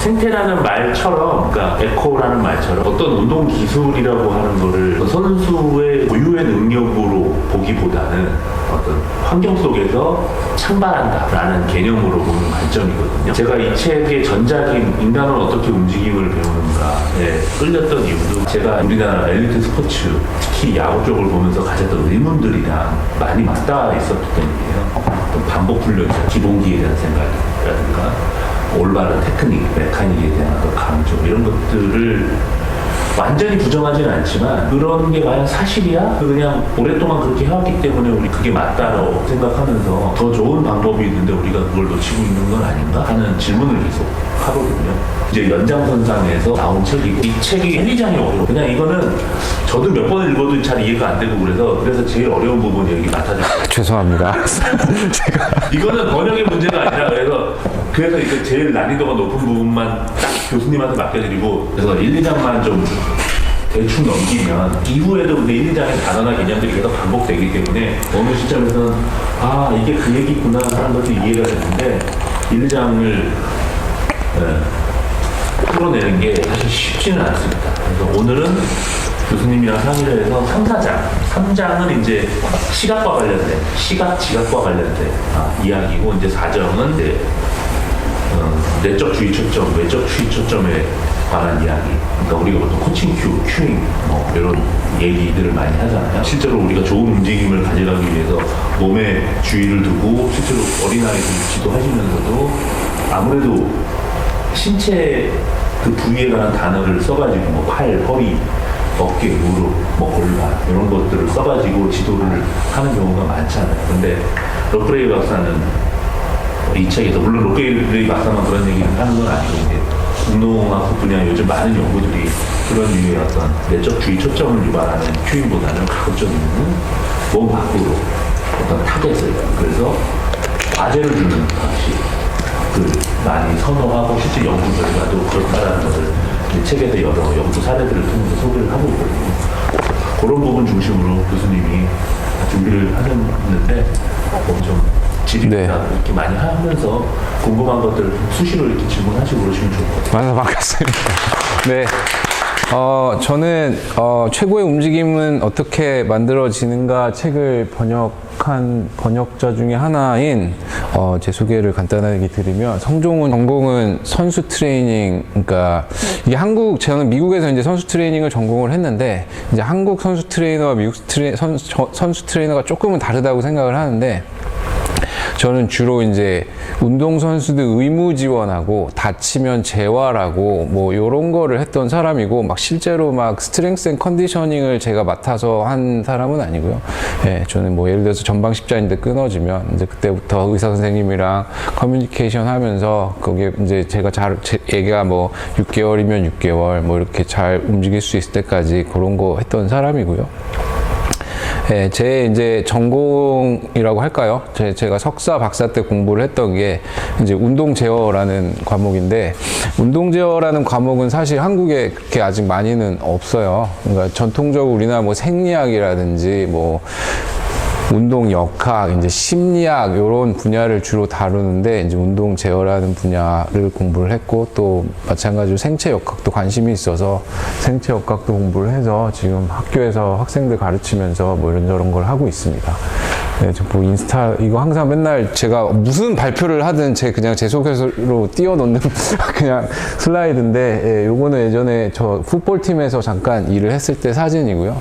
생태라는 말처럼, 그러니까 에코라는 말처럼 어떤 운동 기술이라고 하는 거를 선수의 고유의 능력으로 보기보다는 어떤 환경 속에서 창발한다라는 개념으로 보는 관점이거든요. 제가 이 책의 전작인 인간은 어떻게 움직임을 배우는가에 끌렸던 이유도 제가 우리나라 엘리트 스포츠, 특히 야구 쪽을 보면서 가졌던 의문들이랑 많이 맞닿아 있었기 때문이에요. 어떤 반복 훈련이나 기본기에 대한 생각이라든가 올바른 테크닉, 메카닉에 대한 어떤 강조 이런 것들을 완전히 부정하지는 않지만 그런 게 과연 사실이야? 그냥 오랫동안 그렇게 해왔기 때문에 우리 그게 맞다라고 생각하면서 더 좋은 방법이 있는데 우리가 그걸 놓치고 있는 건 아닌가 하는 질문을 계속 하거든요. 이제 연장선상에서 나온 책이고 이 책이 굉장히 어려워. 그냥 이거는 저도 몇 번 읽어도 잘 이해가 안 되고 그래서 제일 어려운 부분이 여기 맡아줬어요. 죄송합니다. 제가 이거는 번역의 문제가 아니라 그래서 이제 제일 난이도가 높은 부분만 딱 교수님한테 맡겨드리고 그래서 1, 2장만 좀 대충 넘기면 이후에도 근데 1, 2장의 단어나 개념들이 계속 반복되기 때문에 어느 시점에서는 아 이게 그 얘기구나 하는 것도 이해가 되는데 1, 2장을 풀어내는 게 사실 쉽지는 않습니다. 그래서 오늘은 교수님이랑 상의를 해서 3, 4장 3장은 이제 시각과 관련된 지각과 관련된 이야기고 이제 4장은 이제 내적 주의 초점, 외적 주의 초점에 관한 이야기. 그러니까 우리가 보통 코칭 큐잉 이런 얘기들을 많이 하잖아요. 실제로 우리가 좋은 움직임을 가져가기 위해서 몸에 주의를 두고 실제로 어린아이들 지도하시면서도 아무래도 신체 그 부위에 관한 단어를 써가지고 뭐 팔, 허리, 어깨, 무릎, 뭐 골반 이런 것들을 써가지고 지도를 하는 경우가 많잖아요. 근데 로프레이 박사는 이 책에서 물론 로프레이 박사만 그런 얘기를 하는 건 아니고 이제 운동학 분야 요즘 많은 연구들이 그런 류의 어떤 내적 주의 초점을 유발하는 큐잉보다는 가급적 있는 몸 밖으로 어떤 타겟을 그래서 과제를 주는 방식 그 많이 선호하고 실제 연구 결과도 그렇다라는 것을 이 책에서 여러 연구 사례들을 통해서 소개를 하고 있거든요. 그런 부분 중심으로 교수님이 준비를 하셨는데 좀 질의응답 이렇게 많이 하면서 궁금한 것들 수시로 이렇게 질문하시고 그러시면 좋을 것 같아요. 만나서 반갑습니다. 네. 저는 최고의 움직임은 어떻게 만들어지는가 책을 번역한 번역자 중에 하나인 제 소개를 간단하게 드리면 성종훈 전공은 선수 트레이닝 그러니까 이게 저는 미국에서 이제 선수 트레이닝을 전공을 했는데 이제 한국 선수 트레이너와 미국 선수 트레이너가 조금은 다르다고 생각을 하는데 저는 주로 이제 운동선수들 의무 지원하고 다치면 재활하고 뭐 요런 거를 했던 사람이고 막 실제로 막 스트렝스 앤 컨디셔닝을 제가 맡아서 한 사람은 아니고요. 예, 저는 뭐 예를 들어서 전방 십자인대 끊어지면 이제 그때부터 의사 선생님이랑 커뮤니케이션 하면서 거기에 이제 제가 애가 뭐 6개월이면 6개월 뭐 이렇게 잘 움직일 수 있을 때까지 그런 거 했던 사람이고요. 네, 제 이제 전공이라고 할까요? 제가 석사, 박사 때 공부를 했던 게 이제 운동 제어라는 과목인데 운동 제어라는 과목은 사실 한국에 그렇게 아직 많이는 없어요. 그러니까 전통적으로 우리나라 뭐 생리학이라든지 뭐 운동 역학, 이제 심리학 이런 분야를 주로 다루는데 이제 운동 제어라는 분야를 공부를 했고 또 마찬가지로 생체 역학도 관심이 있어서 생체 역학도 공부를 해서 지금 학교에서 학생들 가르치면서 뭐 이런저런 걸 하고 있습니다. 네, 뭐 인스타 이거 항상 맨날 제가 무슨 발표를 하든 그냥 제 소개서로 띄워놓는 그냥 슬라이드인데 예, 요거는 예전에 저 풋볼팀에서 잠깐 일을 했을 때 사진이고요.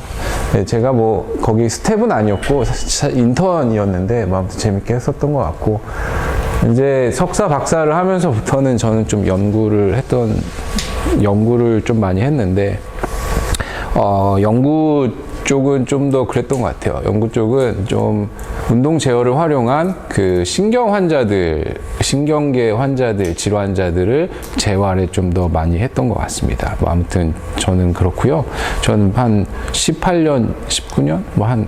예, 제가 뭐 거기 스텝은 아니었고 인턴이었는데 뭐 아무튼 재밌게 했었던 것 같고 이제 석사 박사를 하면서부터는 저는 좀 연구를 좀 많이 했는데 연구 쪽은 좀 더 그랬던 것 같아요. 연구 쪽은 좀 운동 제어를 활용한 그 신경계 환자들, 질환자들을 재활에 좀 더 많이 했던 것 같습니다. 뭐 아무튼 저는 그렇고요. 저는 한 18년, 19년 뭐 한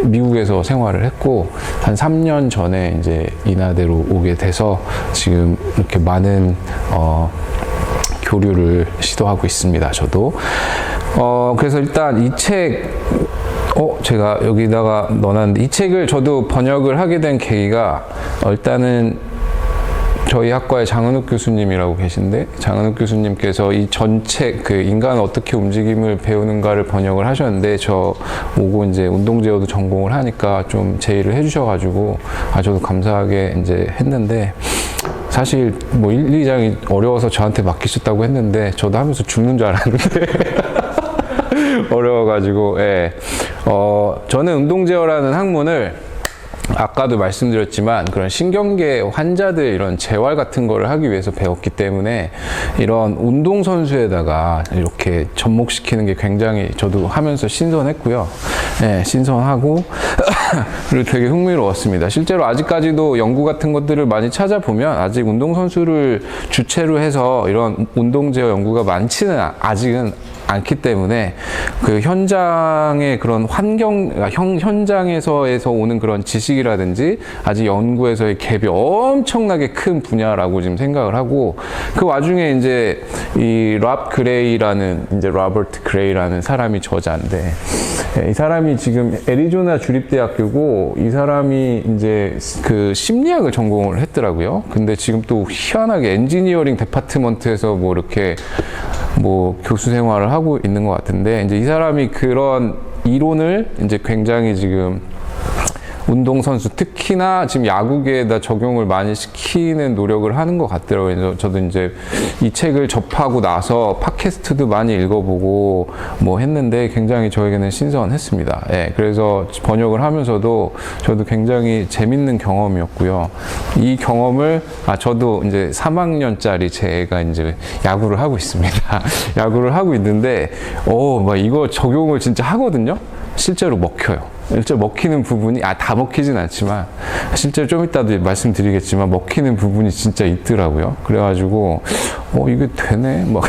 미국에서 생활을 했고 한 3년 전에 이제 인하대로 오게 돼서 지금 이렇게 많은 교류를 시도하고 있습니다. 저도. 그래서 일단 이 책, 제가 여기다가 넣어놨는데 이 책을 저도 번역을 하게 된 계기가 일단은 저희 학과에 장은욱 교수님이라고 계신데 장은욱 교수님께서 이 전체 그 인간은 어떻게 움직임을 배우는가를 번역을 하셨는데 저 오고 이제 운동제어도 전공을 하니까 좀 제의를 해주셔가지고 저도 감사하게 이제 했는데 사실 뭐 1, 2장이 어려워서 저한테 맡기셨다고 했는데 저도 하면서 죽는 줄 알았는데 어려워가지고 예. 저는 운동제어라는 학문을 아까도 말씀드렸지만 그런 신경계 환자들 이런 재활 같은 거를 하기 위해서 배웠기 때문에 이런 운동선수에다가 이렇게 접목시키는 게 굉장히 저도 하면서 신선했고요. 네, 신선하고 그리고 되게 흥미로웠습니다. 실제로 아직까지도 연구 같은 것들을 많이 찾아보면 아직 운동선수를 주체로 해서 이런 운동제어 연구가 많지는 아직은 않기 때문에 그 현장의 그런 환경, 현장에서 오는 그런 지식이라든지 아직 연구에서의 갭이 엄청나게 큰 분야라고 지금 생각을 하고 그 와중에 이제 이 로버트 그레이라는 사람이 저자인데 이 사람이 지금 애리조나 주립대학교고 이 사람이 이제 그 심리학을 전공을 했더라고요. 근데 지금 또 희한하게 엔지니어링 디파트먼트에서 뭐 이렇게 뭐 교수 생활을 하고 있는 것 같은데 이제 이 사람이 그런 이론을 이제 굉장히 지금 운동선수 특히나 지금 야구계에다 적용을 많이 시키는 노력을 하는 것 같더라고요. 그래서 저도 이제 이 책을 접하고 나서 팟캐스트도 많이 읽어보고 뭐 했는데 굉장히 저에게는 신선했습니다. 예, 그래서 번역을 하면서도 저도 굉장히 재밌는 경험이었고요. 이 경험을 저도 이제 3학년짜리 제 애가 이제 야구를 하고 있습니다. 야구를 하고 있는데 막 이거 적용을 진짜 하거든요. 실제로 먹혀요. 실제로 먹히는 부분이 다 먹히진 않지만 실제로 좀 이따도 말씀드리겠지만 먹히는 부분이 진짜 있더라고요. 그래가지고 이게 되네 막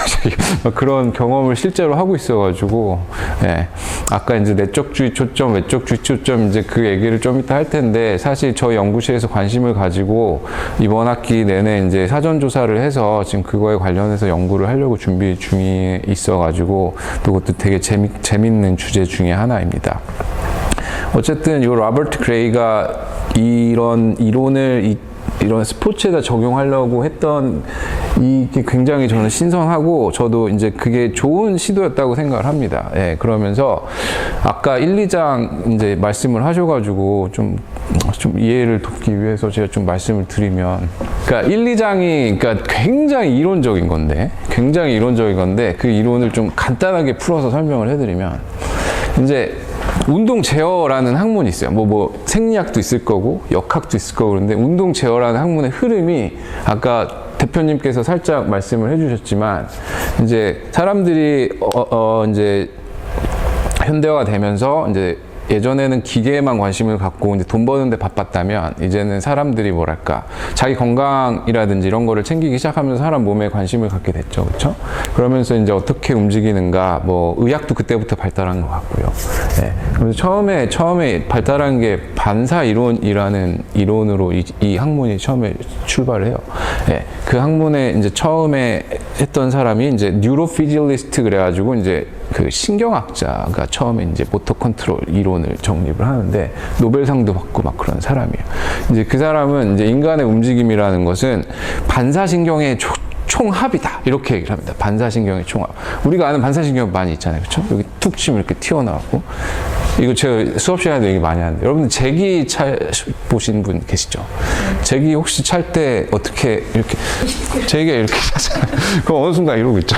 그런 경험을 실제로 하고 있어가지고 예. 아까 이제 내적주의 초점, 외적주의 초점 이제 그 얘기를 좀 이따 할 텐데 사실 저희 연구실에서 관심을 가지고 이번 학기 내내 이제 사전 조사를 해서 지금 그거에 관련해서 연구를 하려고 준비 중에 있어가지고 또 그것도 되게 재밌는 주제 중에 하나입니다. 어쨌든 이 로버트 그레이가 이런 이론을 이런 스포츠에다 적용하려고 했던 이게 굉장히 저는 신선하고 저도 이제 그게 좋은 시도였다고 생각을 합니다. 예, 그러면서 아까 1, 2장 이제 말씀을 하셔가지고 좀 이해를 돕기 위해서 제가 좀 말씀을 드리면 그러니까 1, 2장이 그러니까 굉장히 이론적인 건데 그 이론을 좀 간단하게 풀어서 설명을 해드리면 이제 운동 제어라는 학문이 있어요. 뭐 생리학도 있을 거고 역학도 있을 거고 그런데 운동 제어라는 학문의 흐름이 아까 대표님께서 살짝 말씀을 해주셨지만 이제 사람들이 이제 현대화가 되면서 이제 예전에는 기계에만 관심을 갖고 이제 돈 버는데 바빴다면 이제는 사람들이 뭐랄까 자기 건강이라든지 이런 거를 챙기기 시작하면서 사람 몸에 관심을 갖게 됐죠, 그렇죠? 그러면서 이제 어떻게 움직이는가 뭐 의학도 그때부터 발달한 것 같고요. 네. 그래서 처음에 발달한 게 반사 이론이라는 이론으로 이 학문이 처음에 출발을 해요. 네. 그 학문에 이제 처음에 했던 사람이 이제 뉴로피질리스트 그래가지고 이제 그 신경학자가 처음에 이제 모터 컨트롤 이론을 정립을 하는데 노벨상도 받고 막 그런 사람이에요. 이제 그 사람은 이제 인간의 움직임이라는 것은 반사신경의 총합이다 이렇게 얘기를 합니다. 반사신경의 총합. 우리가 아는 반사신경 많이 있잖아요, 그렇죠? 여기 툭 치면 이렇게 튀어나오고. 이거 제가 수업 시간에도 얘기 많이 하는데 여러분들 제기 보신 분 계시죠? 제기 혹시 찰 때 어떻게 이렇게 제기가 이렇게 차잖아요. 그럼 어느 순간 이러고 있죠.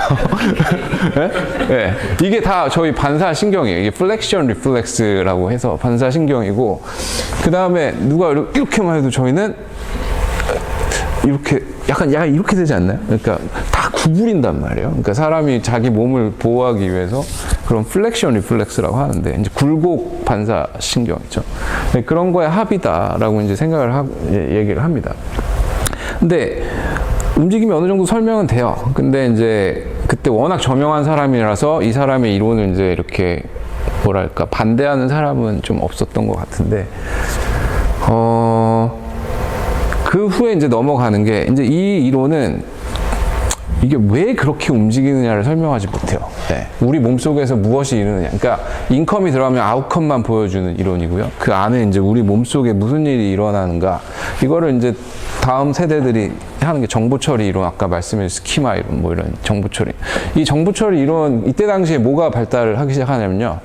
네? 네. 이게 다 저희 반사신경이에요. 이게 플렉션 리플렉스라고 해서 반사신경이고 그 다음에 누가 이렇게만 해도 저희는 이렇게 약간 이렇게 되지 않나요? 그러니까 다 구부린단 말이에요. 그러니까 사람이 자기 몸을 보호하기 위해서 그런 플렉션 리플렉스라고 하는데 이제 굴곡 반사 신경이죠. 그런 거의 합이다라고 이제 생각을 하고 얘기를 합니다. 근데 움직임이 어느 정도 설명은 돼요. 근데 이제 그때 워낙 저명한 사람이라서 이 사람의 이론을 이제 이렇게 뭐랄까 반대하는 사람은 좀 없었던 것 같은데 그 후에 이제 넘어가는 게 이제 이 이론은 이게 왜 그렇게 움직이느냐를 설명하지 못해요. 네. 우리 몸속에서 무엇이 이루느냐. 그러니까 인컴이 들어가면 아웃컴만 보여주는 이론이고요. 그 안에 이제 우리 몸속에 무슨 일이 일어나는가. 이거를 이제 다음 세대들이 하는 게 정보 처리 이론, 아까 말씀드린 스키마 이론, 뭐 이런 정보 처리. 이 정보 처리 이론, 이때 당시에 뭐가 발달을 하기 시작하냐면요.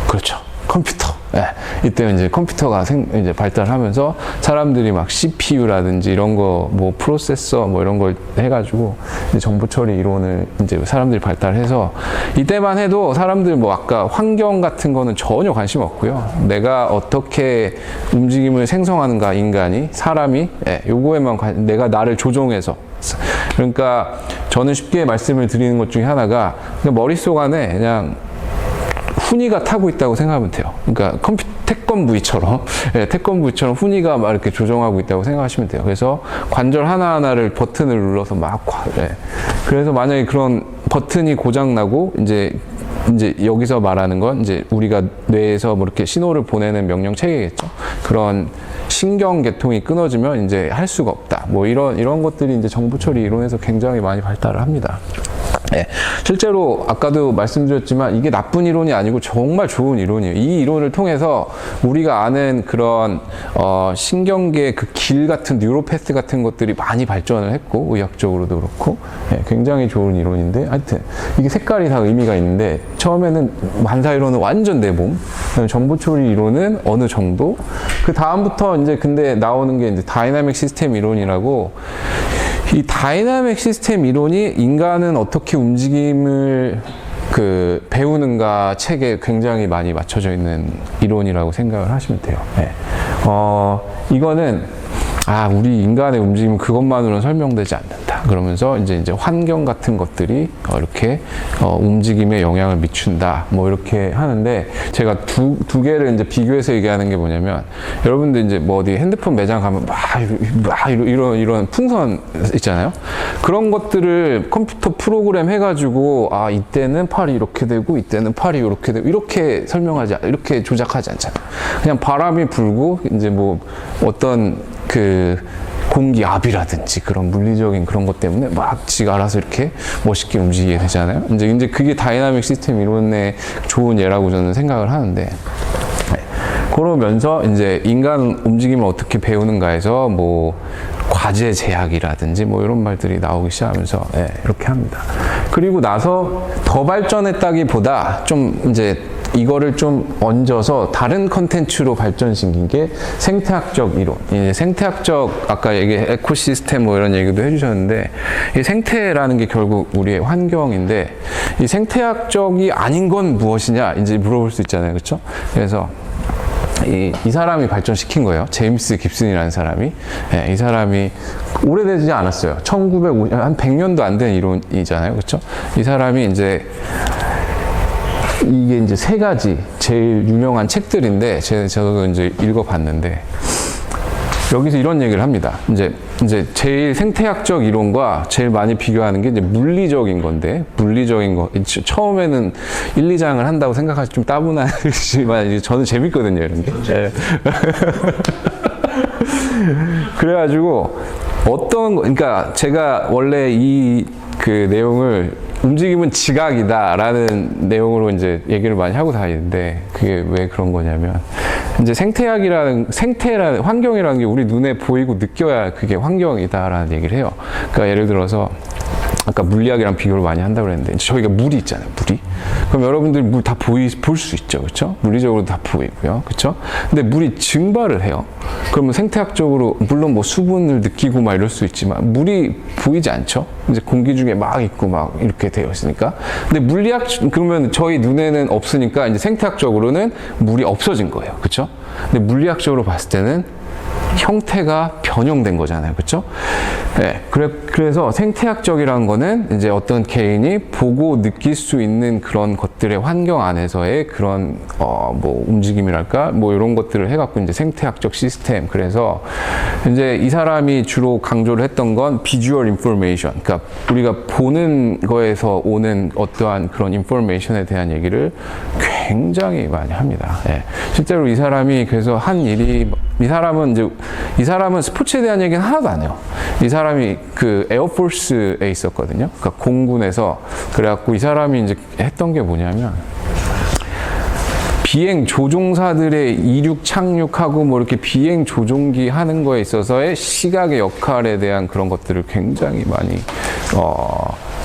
그렇죠. 컴퓨터. 예, 이때 이제 컴퓨터가 이제 발달하면서 사람들이 막 CPU라든지 이런 거, 뭐 프로세서 뭐 이런 걸 해가지고 이제 정보 처리 이론을 이제 사람들이 발달해서 이때만 해도 사람들 뭐 아까 환경 같은 거는 전혀 관심 없고요. 내가 어떻게 움직임을 생성하는가, 인간이, 사람이, 예, 요거에만 내가 나를 조종해서. 그러니까 저는 쉽게 말씀을 드리는 것 중에 하나가 그냥 머릿속 안에 그냥 훈이가 타고 있다고 생각하면 돼요. 그러니까 태권브이처럼, 예, 태권브이처럼 훈이가 막 이렇게 조정하고 있다고 생각하시면 돼요. 그래서 관절 하나하나를 버튼을 눌러서 막, 예. 그래서 만약에 그런 버튼이 고장나고, 이제 여기서 말하는 건 이제 우리가 뇌에서 뭐 이렇게 신호를 보내는 명령 체계겠죠. 그런 신경계통이 끊어지면 이제 할 수가 없다. 뭐 이런 것들이 이제 정보 처리 이론에서 굉장히 많이 발달을 합니다. 네, 실제로 아까도 말씀드렸지만 이게 나쁜 이론이 아니고 정말 좋은 이론이에요. 이 이론을 통해서 우리가 아는 그런 신경계 그 길 같은 뉴로패스 같은 것들이 많이 발전을 했고, 의학적으로도 그렇고, 네, 굉장히 좋은 이론인데, 하여튼 이게 색깔이 다 의미가 있는데, 처음에는 반사 이론은 완전 내 몸, 정보 처리 이론은 어느 정도, 그 다음부터 이제 근데 나오는 게 이제 다이나믹 시스템 이론이라고. 이 다이나믹 시스템 이론이 인간은 어떻게 움직임을 배우는가 책에 굉장히 많이 맞춰져 있는 이론이라고 생각을 하시면 돼요. 네. 이거는 우리 인간의 움직임은 그것만으로는 설명되지 않는다. 그러면서 이제 환경 같은 것들이 이렇게 움직임에 영향을 미친다. 뭐 이렇게 하는데, 제가 두 개를 이제 비교해서 얘기하는 게 뭐냐면, 여러분들 이제 뭐 어디 핸드폰 매장 가면 이런 풍선 있잖아요. 그런 것들을 컴퓨터 프로그램 해가지고 이때는 팔이 이렇게 되고 이때는 팔이 이렇게 되고 이렇게 이렇게 조작하지 않잖아요. 그냥 바람이 불고 이제 뭐 어떤 공기압이라든지 그런 물리적인 그런 것 때문에 막 지가 알아서 이렇게 멋있게 움직이게 되잖아요. 이제 그게 다이나믹 시스템 이론의 좋은 예라고 저는 생각을 하는데, 그러면서 이제 인간 움직임을 어떻게 배우는가에서 뭐 과제 제약이라든지 뭐 이런 말들이 나오기 시작하면서, 이렇게 합니다. 그리고 나서 더 발전했다기보다 좀 이제 이거를 좀 얹어서 다른 컨텐츠로 발전시킨 게 생태학적 이론. 생태학적, 아까 에코시스템 뭐 이런 얘기도 해주셨는데, 이 생태라는 게 결국 우리의 환경인데, 이 생태학적이 아닌 건 무엇이냐 이제 물어볼 수 있잖아요. 그렇죠? 그래서 이 사람이 발전시킨 거예요. 제임스 깁슨이라는 사람이. 이 사람이 오래되지 않았어요. 1950, 한 100년도 안 된 이론이잖아요. 그렇죠? 이 사람이 이게 이제 세 가지 제일 유명한 책들인데, 저도 이제 읽어봤는데, 여기서 이런 얘기를 합니다. 이제 제일 생태학적 이론과 제일 많이 비교하는 게 이제 물리적인 건데, 물리적인 거, 처음에는 1, 2장을 한다고 생각하시 좀 따분하지만 저는 재밌거든요, 이런 게. 그래가지고 그러니까 제가 원래 그 내용을 움직임은 지각이다라는 내용으로 이제 얘기를 많이 하고 다니는데, 그게 왜 그런 거냐면, 이제 생태라는 환경이라는 게 우리 눈에 보이고 느껴야 그게 환경이다라는 얘기를 해요. 그러니까 예를 들어서 아까 물리학이랑 비교를 많이 한다고 그랬는데, 저희가 물이 있잖아요, 물이. 그럼 여러분들 물 다 볼 수 있죠, 그렇죠? 물리적으로 다 보이고요, 그렇죠? 근데 물이 증발을 해요. 그러면 생태학적으로 물론 뭐 수분을 느끼고 막 이럴 수 있지만 물이 보이지 않죠? 이제 공기 중에 막 있고 막 이렇게 되어 있으니까. 근데 그러면 저희 눈에는 없으니까 이제 생태학적으로는 물이 없어진 거예요, 그렇죠? 근데 물리학적으로 봤을 때는 형태가 변형된 거잖아요. 그렇죠? 네. 그래서 생태학적이라는 거는 이제 어떤 개인이 보고 느낄 수 있는 그런 것들의 환경 안에서의 그런 뭐 움직임이랄까 뭐 이런 것들을 해갖고 이제 생태학적 시스템. 그래서 이제 이 사람이 주로 강조를 했던 건 비주얼 인포메이션. 그러니까 우리가 보는 거에서 오는 어떠한 그런 인포메이션에 대한 얘기를 굉장히 많이 합니다. 예. 실제로 이 사람이 그래서 한 일이, 이 사람은 스포츠에 대한 얘기는 하나도 안 해요. 이 사람이 그 에어포스에 있었거든요. 그러니까 공군에서. 그래갖고 이 사람이 이제 했던 게 뭐냐면, 비행 조종사들의 이륙 착륙하고 뭐 이렇게 비행 조종기 하는 거에 있어서의 시각의 역할에 대한 그런 것들을 굉장히 많이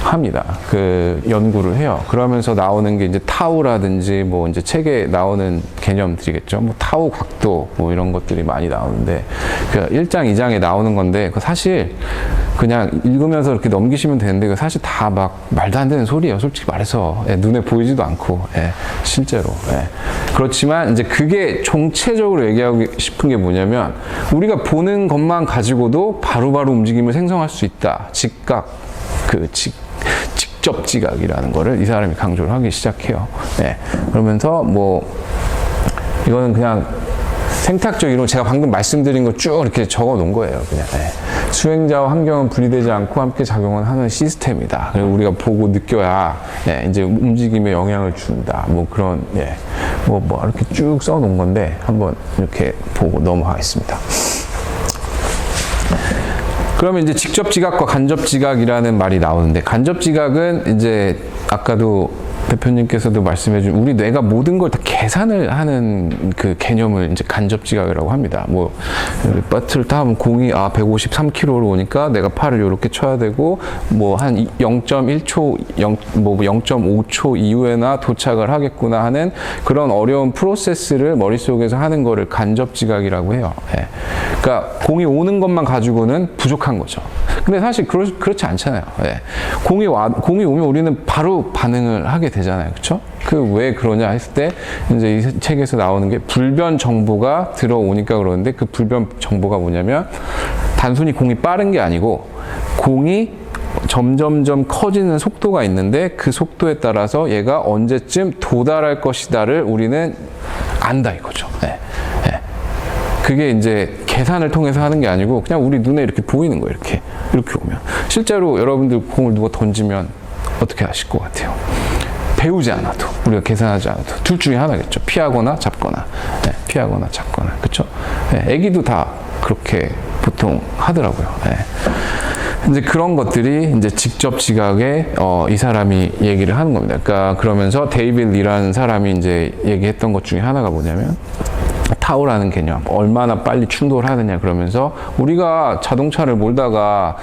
합니다. 그 연구를 해요. 그러면서 나오는 게 이제 타우라든지 뭐 이제 책에 나오는 개념들이겠죠. 뭐 타우 각도 뭐 이런 것들이 많이 나오는데, 그 1장, 2장에 나오는 건데, 그 사실 그냥 읽으면서 이렇게 넘기시면 되는데, 그 사실 다 막 말도 안 되는 소리예요. 솔직히 말해서. 예, 눈에 보이지도 않고, 예, 실제로. 예. 그렇지만 이제 그게 총체적으로 얘기하고 싶은 게 뭐냐면, 우리가 보는 것만 가지고도 바로바로 움직임을 생성할 수 있다. 직각, 직접 지각이라는 거를 이 사람이 강조를 하기 시작해요. 예. 그러면서 뭐 이거는 그냥 생태학적 이론, 제가 방금 말씀드린 거 쭉 이렇게 적어 놓은 거예요. 그냥. 예. 수행자와 환경은 분리되지 않고 함께 작용을 하는 시스템이다. 그리고 우리가 보고 느껴야 이제 움직임에 영향을 준다. 뭐 그런, 뭐 이렇게 쭉 써 놓은 건데 한번 이렇게 보고 넘어가겠습니다. 그러면 이제 직접 지각과 간접 지각이라는 말이 나오는데, 간접 지각은 이제 아까도 대표님께서도 말씀해준, 우리 뇌가 모든 걸 다 계산을 하는 그 개념을 이제 간접 지각이라고 합니다. 뭐 배트를 타면 공이 153km로 오니까 내가 팔을 이렇게 쳐야 되고, 뭐 한 0.1초, 0.5초 이후에나 도착을 하겠구나 하는 그런 어려운 프로세스를 머릿속에서 하는 거를 간접 지각이라고 해요. 예. 그러니까 공이 오는 것만 가지고는 부족한 거죠. 근데 사실 그렇지 않잖아요. 예. 공이 오면 우리는 바로 반응을 하게 되잖아요. 그렇죠? 그 왜 그러냐 했을 때 이제 이 책에서 나오는 게 불변 정보가 들어오니까 그러는데, 그 불변 정보가 뭐냐면 단순히 공이 빠른 게 아니고 공이 점점점 커지는 속도가 있는데, 그 속도에 따라서 얘가 언제쯤 도달할 것이다를 우리는 안다 이거죠. 예. 예. 그게 이제 계산을 통해서 하는 게 아니고 그냥 우리 눈에 이렇게 보이는 거예요. 이렇게 오면. 실제로 여러분들 공을 누가 던지면 어떻게 하실 것 같아요? 배우지 않아도, 우리가 계산하지 않아도 둘 중에 하나겠죠. 피하거나 잡거나. 네, 피하거나 잡거나. 그렇죠? 네, 애기도 다 그렇게 보통 하더라고요. 네. 이제 그런 것들이 이제 직접 지각에 이 사람이 얘기를 하는 겁니다. 그러니까 그러면서 데이빗 리라는 사람이 이제 얘기했던 것 중에 하나가 뭐냐면, 타우라는 개념, 얼마나 빨리 충돌하느냐. 그러면서 우리가 자동차를 몰다가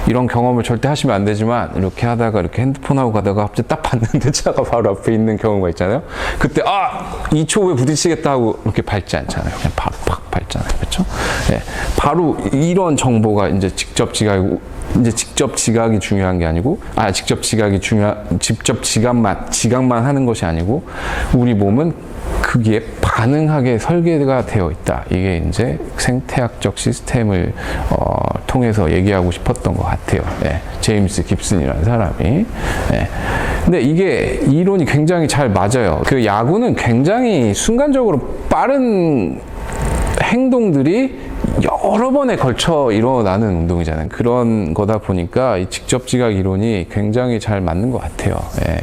이런 경험을 절대 하시면 안 되지만, 이렇게 하다가 이렇게 핸드폰하고 가다가 갑자기 딱 봤는데 차가 바로 앞에 있는 경우가 있잖아요. 그때 2초 후에 부딪히겠다 하고 이렇게 밟지 않잖아요. 그냥 바로 팍 밟잖아요. 그렇죠? 예. 바로 이런 정보가 이제 직접 지각이고, 이제 직접 지각이 중요한 게 아니고, 직접 지각만 하는 것이 아니고, 우리 몸은 거기에 반응하게 설계가 되어 있다. 이게 이제 생태학적 시스템을 통해서 얘기하고 싶었던 것 같아요. 네. 제임스 깁슨이라는 사람이. 네. 근데 이게 이론이 굉장히 잘 맞아요. 그 야구는 굉장히 순간적으로 빠른 행동들이 여러 번에 걸쳐 일어나는 운동이잖아요. 그런 거다 보니까 이 직접 지각 이론이 굉장히 잘 맞는 것 같아요. 예,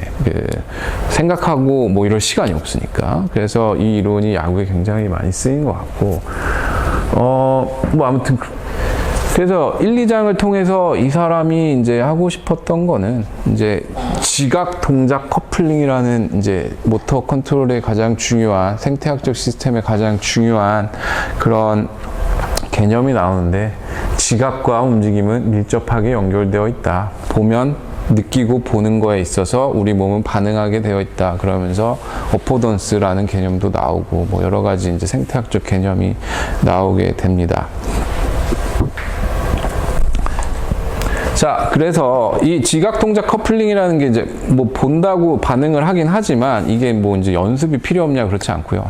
생각하고 뭐 이럴 시간이 없으니까. 그래서 이 이론이 야구에 굉장히 많이 쓰인 것 같고, 뭐 아무튼 그래서 1, 2장을 통해서 이 사람이 이제 하고 싶었던 거는 이제 지각 동작 커플링이라는 이제 모터 컨트롤의 가장 중요한, 생태학적 시스템의 가장 중요한 그런 개념이 나오는데, 지각과 움직임은 밀접하게 연결되어 있다. 보면 느끼고 보는 거에 있어서 우리 몸은 반응하게 되어 있다. 그러면서 어포던스라는 개념도 나오고, 뭐 여러 가지 이제 생태학적 개념이 나오게 됩니다. 자, 그래서 이 지각 동작 커플링이라는 게 이제 뭐 본다고 반응을 하긴 하지만, 이게 뭐 이제 연습이 필요 없냐, 그렇지 않고요.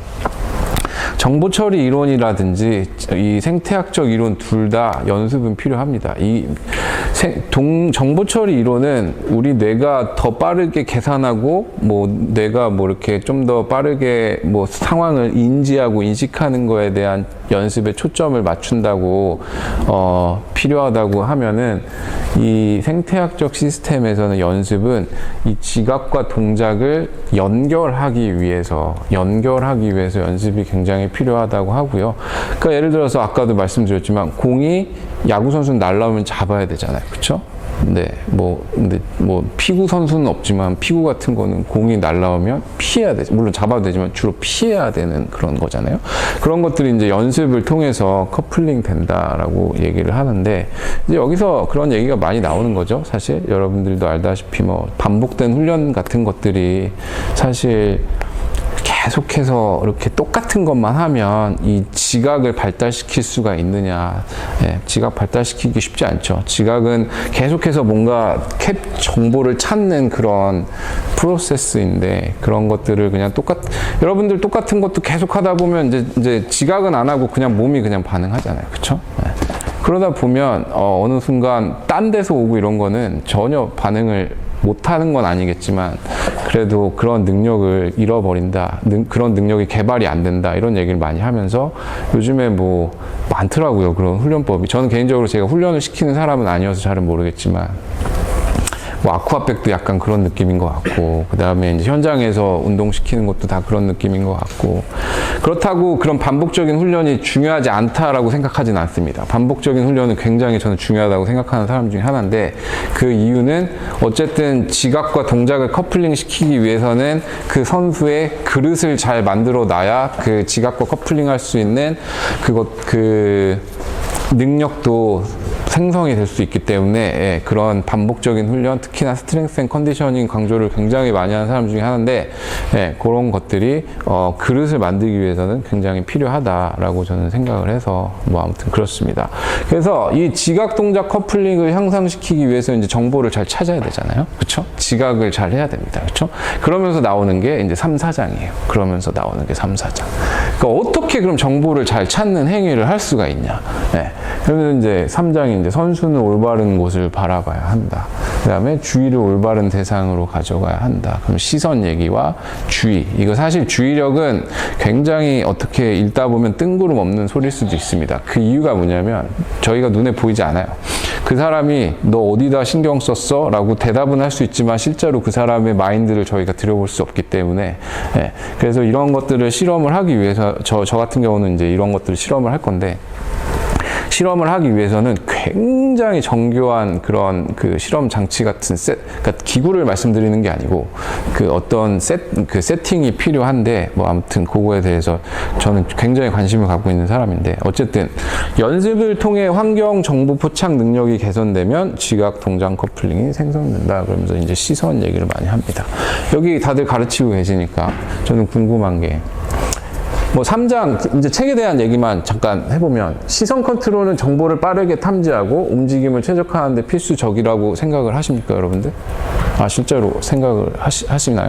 정보 처리 이론이라든지 이 생태학적 이론 둘 다 연습은 필요합니다. 이 정보 처리 이론은 우리 뇌가 더 빠르게 계산하고 뭐 뇌가 뭐 이렇게 좀 더 빠르게 뭐 상황을 인지하고 인식하는 거에 대한 연습에 초점을 맞춘다고 필요하다고 하면은 이 생태학적 시스템에서는 연습은 이 지각과 동작을 연결하기 위해서 연습이 굉장히 필요하다고 하고요. 그러니까 예를 들어서 아까도 말씀드렸지만 공이 야구 선수는 날라오면 잡아야 되잖아요, 그렇죠? 근데 피구 선수는 없지만 피구 같은 거는 공이 날라오면 피해야 되죠. 물론 잡아도 되지만 주로 피해야 되는 그런 거잖아요. 그런 것들이 이제 연습을 통해서 커플링 된다라고 얘기를 하는데 이제 여기서 그런 얘기가 많이 나오는 거죠. 사실 여러분들도 알다시피 뭐 반복된 훈련 같은 것들이 사실 계속해서 이렇게 똑같은 것만 하면 이 지각을 발달시킬 수가 있느냐. 지각 발달시키기 쉽지 않죠. 지각은 계속해서 뭔가 정보를 찾는 그런 프로세스인데 그런 것들을 그냥 여러분들 똑같은 것도 계속 하다 보면 이제 지각은 안 하고 그냥 몸이 그냥 반응하잖아요. 그쵸? 그러다 보면 어느 순간 딴 데서 오고 이런 거는 전혀 반응을 못하는 건 아니겠지만 그래도 그런 능력을 잃어버린다, 그런 능력이 개발이 안 된다 이런 얘기를 많이 하면서 요즘에 뭐 많더라고요, 그런 훈련법이. 저는 개인적으로 제가 훈련을 시키는 사람은 아니어서 잘은 모르겠지만 뭐 아쿠아백도 약간 그런 느낌인 것 같고, 그 다음에 이제 현장에서 운동시키는 것도 다 그런 느낌인 것 같고, 그렇다고 그런 반복적인 훈련이 중요하지 않다라고 생각하진 않습니다. 반복적인 훈련은 굉장히 저는 중요하다고 생각하는 사람 중에 하나인데, 그 이유는 어쨌든 지각과 동작을 커플링 시키기 위해서는 그 선수의 그릇을 잘 만들어 놔야 그 지각과 커플링 할 수 있는 그 능력도 생성이 될 수 있기 때문에 그런 반복적인 훈련, 특히나 스트렝스 앤 컨디셔닝 강조를 굉장히 많이 하는 사람 중에 하나인데 그런 것들이 그릇을 만들기 위해서는 굉장히 필요하다라고 저는 생각을 해서 뭐 아무튼 그렇습니다. 그래서 이 지각 동작 커플링을 향상시키기 위해서 이제 정보를 잘 찾아야 되잖아요. 그렇죠? 지각을 잘 해야 됩니다. 그렇죠? 그러면서 나오는 게 이제 3사장이에요. 그러면서 나오는 게 3사장. 그러니까 어떻게 그럼 정보를 잘 찾는 행위를 할 수가 있냐? 그러면 이제 3장이 이제 선수는 올바른 곳을 바라봐야 한다. 그 다음에 주의를 올바른 대상으로 가져가야 한다. 그럼 시선 얘기와 주의. 이거 사실 주의력은 굉장히 어떻게 읽다 보면 뜬구름 없는 소리일 수도 있습니다. 그 이유가 뭐냐면 저희가 눈에 보이지 않아요. 그 사람이 너 어디다 신경 썼어? 라고 대답은 할 수 있지만 실제로 그 사람의 마인드를 저희가 들여볼 수 없기 때문에 그래서 이런 것들을 실험을 하기 위해서 저 같은 경우는 이제 이런 것들을 실험을 할 건데, 실험을 하기 위해서는 굉장히 정교한 그런 그 실험 장치 같은 그러니까 기구를 말씀드리는 게 아니고 그 어떤 세팅이 필요한데 뭐 아무튼 그거에 대해서 저는 굉장히 관심을 갖고 있는 사람인데, 어쨌든 연습을 통해 환경 정보 포착 능력이 개선되면 지각 동작 커플링이 생성된다. 그러면서 이제 시선 얘기를 많이 합니다. 여기 다들 가르치고 계시니까 저는 궁금한 게, 뭐 3장 이제 책에 대한 얘기만 잠깐 해보면, 시선 컨트롤은 정보를 빠르게 탐지하고 움직임을 최적화하는 데 필수적이라고 생각을 하십니까, 여러분들? 실제로 생각을 하시나요?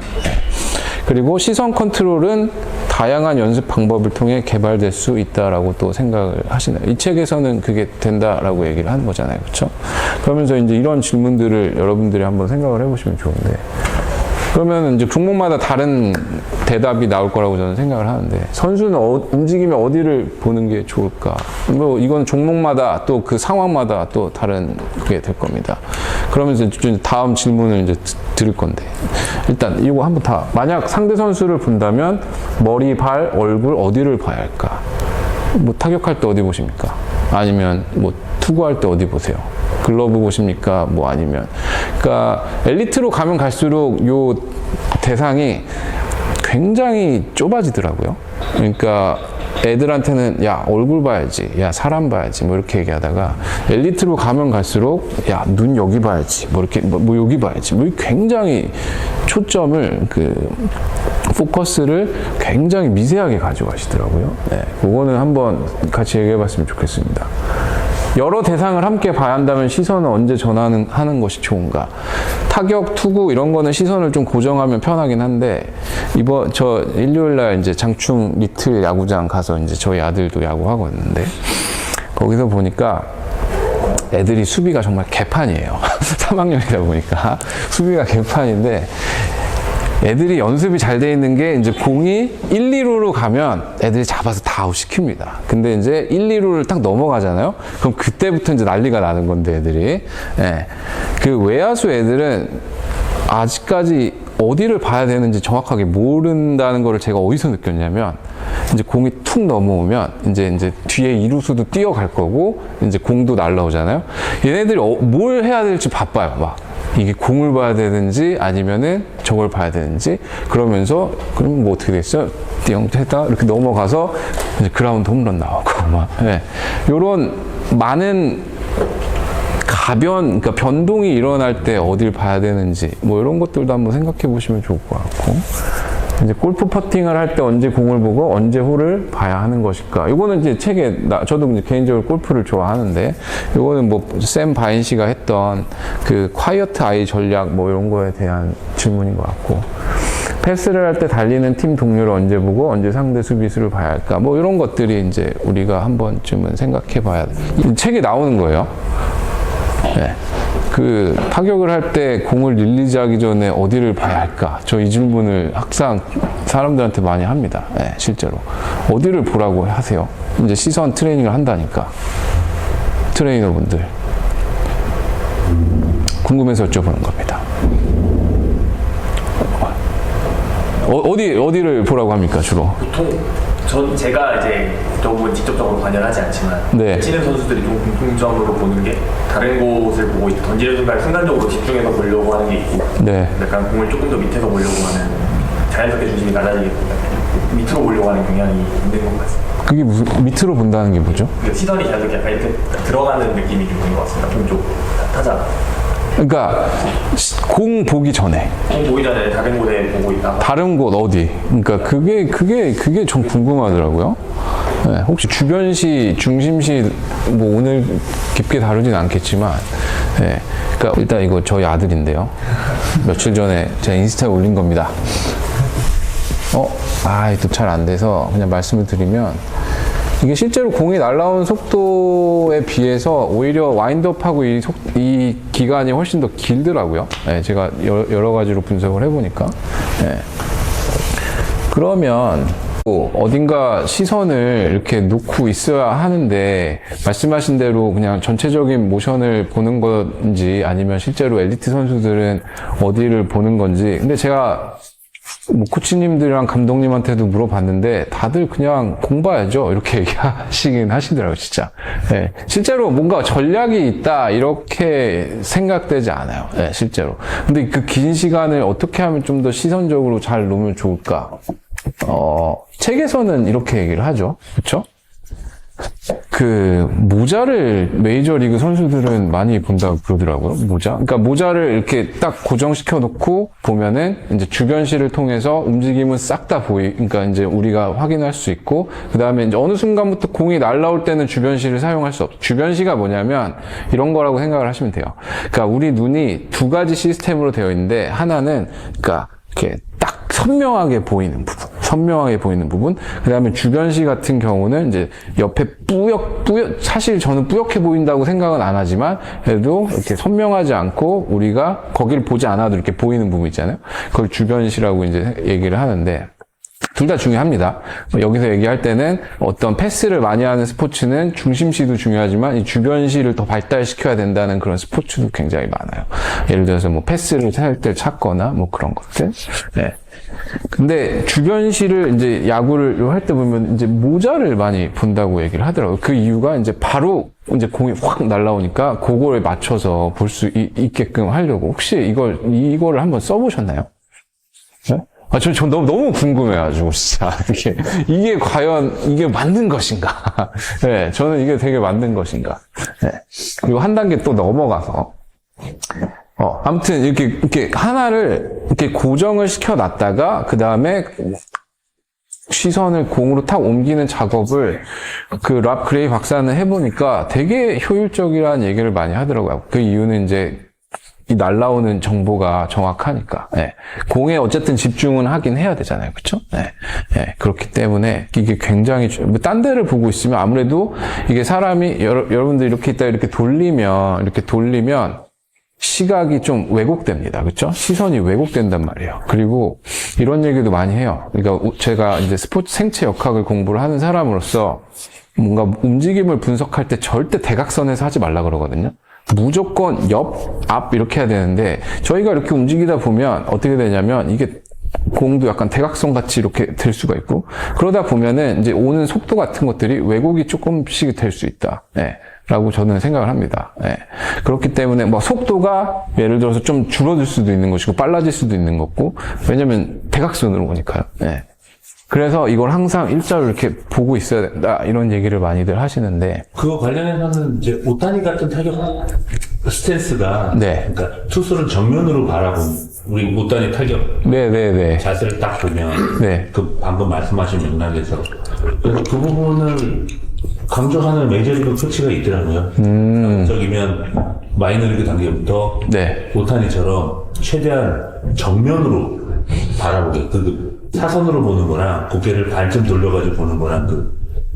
그리고 시선 컨트롤은 다양한 연습 방법을 통해 개발될 수 있다라고 또 생각을 하시나요? 이 책에서는 그게 된다라고 얘기를 하는 거잖아요, 그렇죠? 그러면서 이제 이런 질문들을 여러분들이 한번 생각을 해보시면 좋은데, 그러면 이제 종목마다 다른 대답이 나올 거라고 저는 생각을 하는데, 선수는 움직이면 어디를 보는 게 좋을까? 뭐 이건 종목마다 또 그 상황마다 또 다른 게 될 겁니다. 그러면서 이제 다음 질문을 이제 드릴 건데, 일단 이거 한번 다, 만약 상대 선수를 본다면 머리, 발, 얼굴 어디를 봐야 할까? 뭐 타격할 때 어디 보십니까? 아니면 뭐 투구할 때 어디 보세요? 글러브 보십니까? 뭐 아니면, 그러니까 엘리트로 가면 갈수록 요 대상이 굉장히 좁아지더라고요. 그러니까 애들한테는 야 얼굴 봐야지, 야 사람 봐야지 뭐 이렇게 얘기하다가 엘리트로 가면 갈수록 야 눈 여기 봐야지, 뭐 이렇게 뭐 여기 봐야지, 뭐 굉장히 초점을 포커스를 굉장히 미세하게 가져가시더라고요. 그거는 한번 같이 얘기해 봤으면 좋겠습니다. 여러 대상을 함께 봐야 한다면 시선을 언제 전환하는 것이 좋은가? 타격, 투구 이런 거는 시선을 좀 고정하면 편하긴 한데 저 일요일 날 이제 장충 리틀 야구장 가서 이제 저희 아들도 야구하고 있는데 거기서 보니까 애들이 수비가 정말 개판이에요. 3학년이다 보니까 수비가 개판인데 애들이 연습이 잘 돼 있는 게 이제 공이 1, 2루로 가면 애들이 잡아서 다 아웃시킵니다. 근데 이제 1, 2루를 딱 넘어가잖아요. 그럼 그때부터 이제 난리가 나는 건데 애들이. 예. 그 외야수 애들은 아직까지 어디를 봐야 되는지 정확하게 모른다는 거를 제가 어디서 느꼈냐면 이제 공이 툭 넘어오면 이제 뒤에 이루수도 뛰어갈 거고 이제 공도 날라오잖아요. 얘네들이 뭘 해야 될지 바빠요. 막 이게 공을 봐야 되는지 아니면은 저걸 봐야 되는지 그러면서 그럼 뭐 어떻게 됐어요? 띵 했다 이렇게 넘어가서 이제 그라운드 홈런 나오고 막 요런 많은 그러니까 변동이 일어날 때 어딜 봐야 되는지 뭐 이런 것들도 한번 생각해 보시면 좋을 것 같고 이제 골프 퍼팅을 할 때 언제 공을 보고 언제 홀을 봐야 하는 것일까? 이거는 이제 책에 저도 이제 개인적으로 골프를 좋아하는데 이거는 뭐 샘 바인 씨가 했던 그 콰이어트 아이 전략 뭐 이런 거에 대한 질문인 것 같고 패스를 할 때 달리는 팀 동료를 언제 보고 언제 상대 수비수를 봐야 할까? 뭐 이런 것들이 이제 우리가 한 번쯤은 생각해 봐야 돼. 이 책에 나오는 거예요. 네. 그 타격을 할 때 공을 릴리즈하기 전에 어디를 봐야 할까? 저 이 질문을 항상 사람들한테 많이 합니다. 네, 실제로 어디를 보라고 하세요? 이제 시선 트레이닝을 한다니까 트레이너분들 궁금해서 여쭤보는 겁니다. 어디를 보라고 합니까 주로? 보통 제가 이제 저분 직접적으로 관여를 하지 않지만 네. 치는 선수들이 좀 공통점으로 보는 게 다른 곳을 보고 던지는 순간 순간적으로 집중해서 보려고 하는 게 있고 네. 약간 공을 조금 더 밑에서 보려고 하는 자연스럽게 중심이 낮아지게 밑으로 보려고 하는 경향이 있는 것 같습니다. 그게 무슨 밑으로 본다는 게 뭐죠? 그러니까 시선이 자연스럽게 약간 이렇게 들어가는 느낌이 좀 있는 것 같습니다. 공쪽 타자 그러니까 공 보기 전에 공 보기 전에 다른 곳에 보고 있다가 다른 곳 어디? 그러니까 그게 좀 궁금하더라고요. 네, 혹시 주변시, 중심시 뭐 오늘 깊게 다루진 않겠지만, 네, 그러니까 일단 이거 저희 아들인데요. 며칠 전에 제가 인스타에 올린 겁니다. 또 잘 안 돼서 그냥 말씀을 드리면 이게 실제로 공이 날아온 속도에 비해서 오히려 와인드업하고 이 기간이 훨씬 더 길더라고요. 네, 제가 여러 가지로 분석을 해보니까. 네. 그러면 어딘가 시선을 이렇게 놓고 있어야 하는데 말씀하신 대로 그냥 전체적인 모션을 보는 건지 아니면 실제로 엘리트 선수들은 어디를 보는 건지 근데 제가 뭐 코치님들이랑 감독님한테도 물어봤는데 다들 그냥 공 봐야죠 이렇게 얘기하시긴 하시더라고요 진짜. 네, 실제로 뭔가 전략이 있다 이렇게 생각되지 않아요. 네, 실제로. 근데 그 긴 시간을 어떻게 하면 좀 더 시선적으로 잘 놓으면 좋을까? 책에서는 이렇게 얘기를 하죠. 그렇죠? 그 모자를 메이저리그 선수들은 많이 본다고 그러더라고요. 모자. 그러니까 모자를 이렇게 딱 고정시켜 놓고 보면은 이제 주변시를 통해서 움직임은 싹 다 그러니까 이제 우리가 확인할 수 있고 그다음에 이제 어느 순간부터 공이 날아올 때는 주변시를 사용할 수 없어. 주변시가 뭐냐면 이런 거라고 생각을 하시면 돼요. 그러니까 우리 눈이 두 가지 시스템으로 되어 있는데 하나는 그러니까 이렇게 딱 선명하게 보이는 부분. 그 다음에 주변시 같은 경우는 이제 옆에 뿌옇, 사실 저는 뿌옇게 보인다고 생각은 안 하지만, 그래도 이렇게 선명하지 않고 우리가 거기를 보지 않아도 이렇게 보이는 부분 있잖아요. 그걸 주변시라고 이제 얘기를 하는데, 둘 다 중요합니다. 여기서 얘기할 때는 어떤 패스를 많이 하는 스포츠는 중심시도 중요하지만 이 주변시를 더 발달시켜야 된다는 그런 스포츠도 굉장히 많아요. 예를 들어서 뭐 패스를 할 때 찾거나 뭐 그런 것들. 네. 근데 주변시를 이제 야구를 할 때 보면 이제 모자를 많이 본다고 얘기를 하더라고요. 그 이유가 이제 바로 이제 공이 확 날라오니까 그거에 맞춰서 볼 수 있게끔 하려고. 혹시 이거를 한번 써보셨나요? 네? 전 너무 궁금해가지고, 진짜. 이게 과연, 이게 맞는 것인가? 네, 저는 이게 되게 맞는 것인가? 네. 그리고 한 단계 또 넘어가서, 아무튼 이렇게 하나를 이렇게 고정을 시켜놨다가, 그 다음에 시선을 공으로 탁 옮기는 작업을 그 랍 그레이 박사는 해보니까 되게 효율적이라는 얘기를 많이 하더라고요. 그 이유는 이제 이 날라오는 정보가 정확하니까. 예. 공에 어쨌든 집중은 하긴 해야 되잖아요. 그쵸? 예. 예. 그렇기 때문에 이게 굉장히, 딴 데를 보고 있으면 아무래도 이게 사람이, 여러분들 이렇게 있다 이렇게 돌리면 시각이 좀 왜곡됩니다. 그쵸? 시선이 왜곡된단 말이에요. 그리고 이런 얘기도 많이 해요. 그러니까 제가 이제 스포츠 생체 역학을 공부를 하는 사람으로서 뭔가 움직임을 분석할 때 절대 대각선에서 하지 말라 그러거든요. 무조건 옆, 앞 이렇게 해야 되는데 저희가 이렇게 움직이다 보면 어떻게 되냐면 이게 공도 약간 대각선 같이 이렇게 될 수가 있고 그러다 보면은 이제 오는 속도 같은 것들이 왜곡이 조금씩 될 수 있다. 예. 라고 저는 생각을 합니다. 예. 그렇기 때문에 뭐 속도가 예를 들어서 좀 줄어들 수도 있는 것이고 빨라질 수도 있는 거고 왜냐면 대각선으로 오니까요. 예. 그래서 이걸 항상 일자로 이렇게 보고 있어야 된다 이런 얘기를 많이들 하시는데 그거 관련해서는 이제 오타니 같은 타격 스탠스가 네. 그러니까 투수를 정면으로 바라보는 우리 오타니 타격 네네네 자세를 딱 보면 네. 그 방금 말씀하신 맥락에서 그래서 그 부분을 강조하는 메이저리그 코치가 있더라고요. 적이면 마이너리그 단계부터 네. 오타니처럼 최대한 정면으로 바라보게 그 사선으로 보는 거랑 고개를 반쯤 돌려가지고 보는 거랑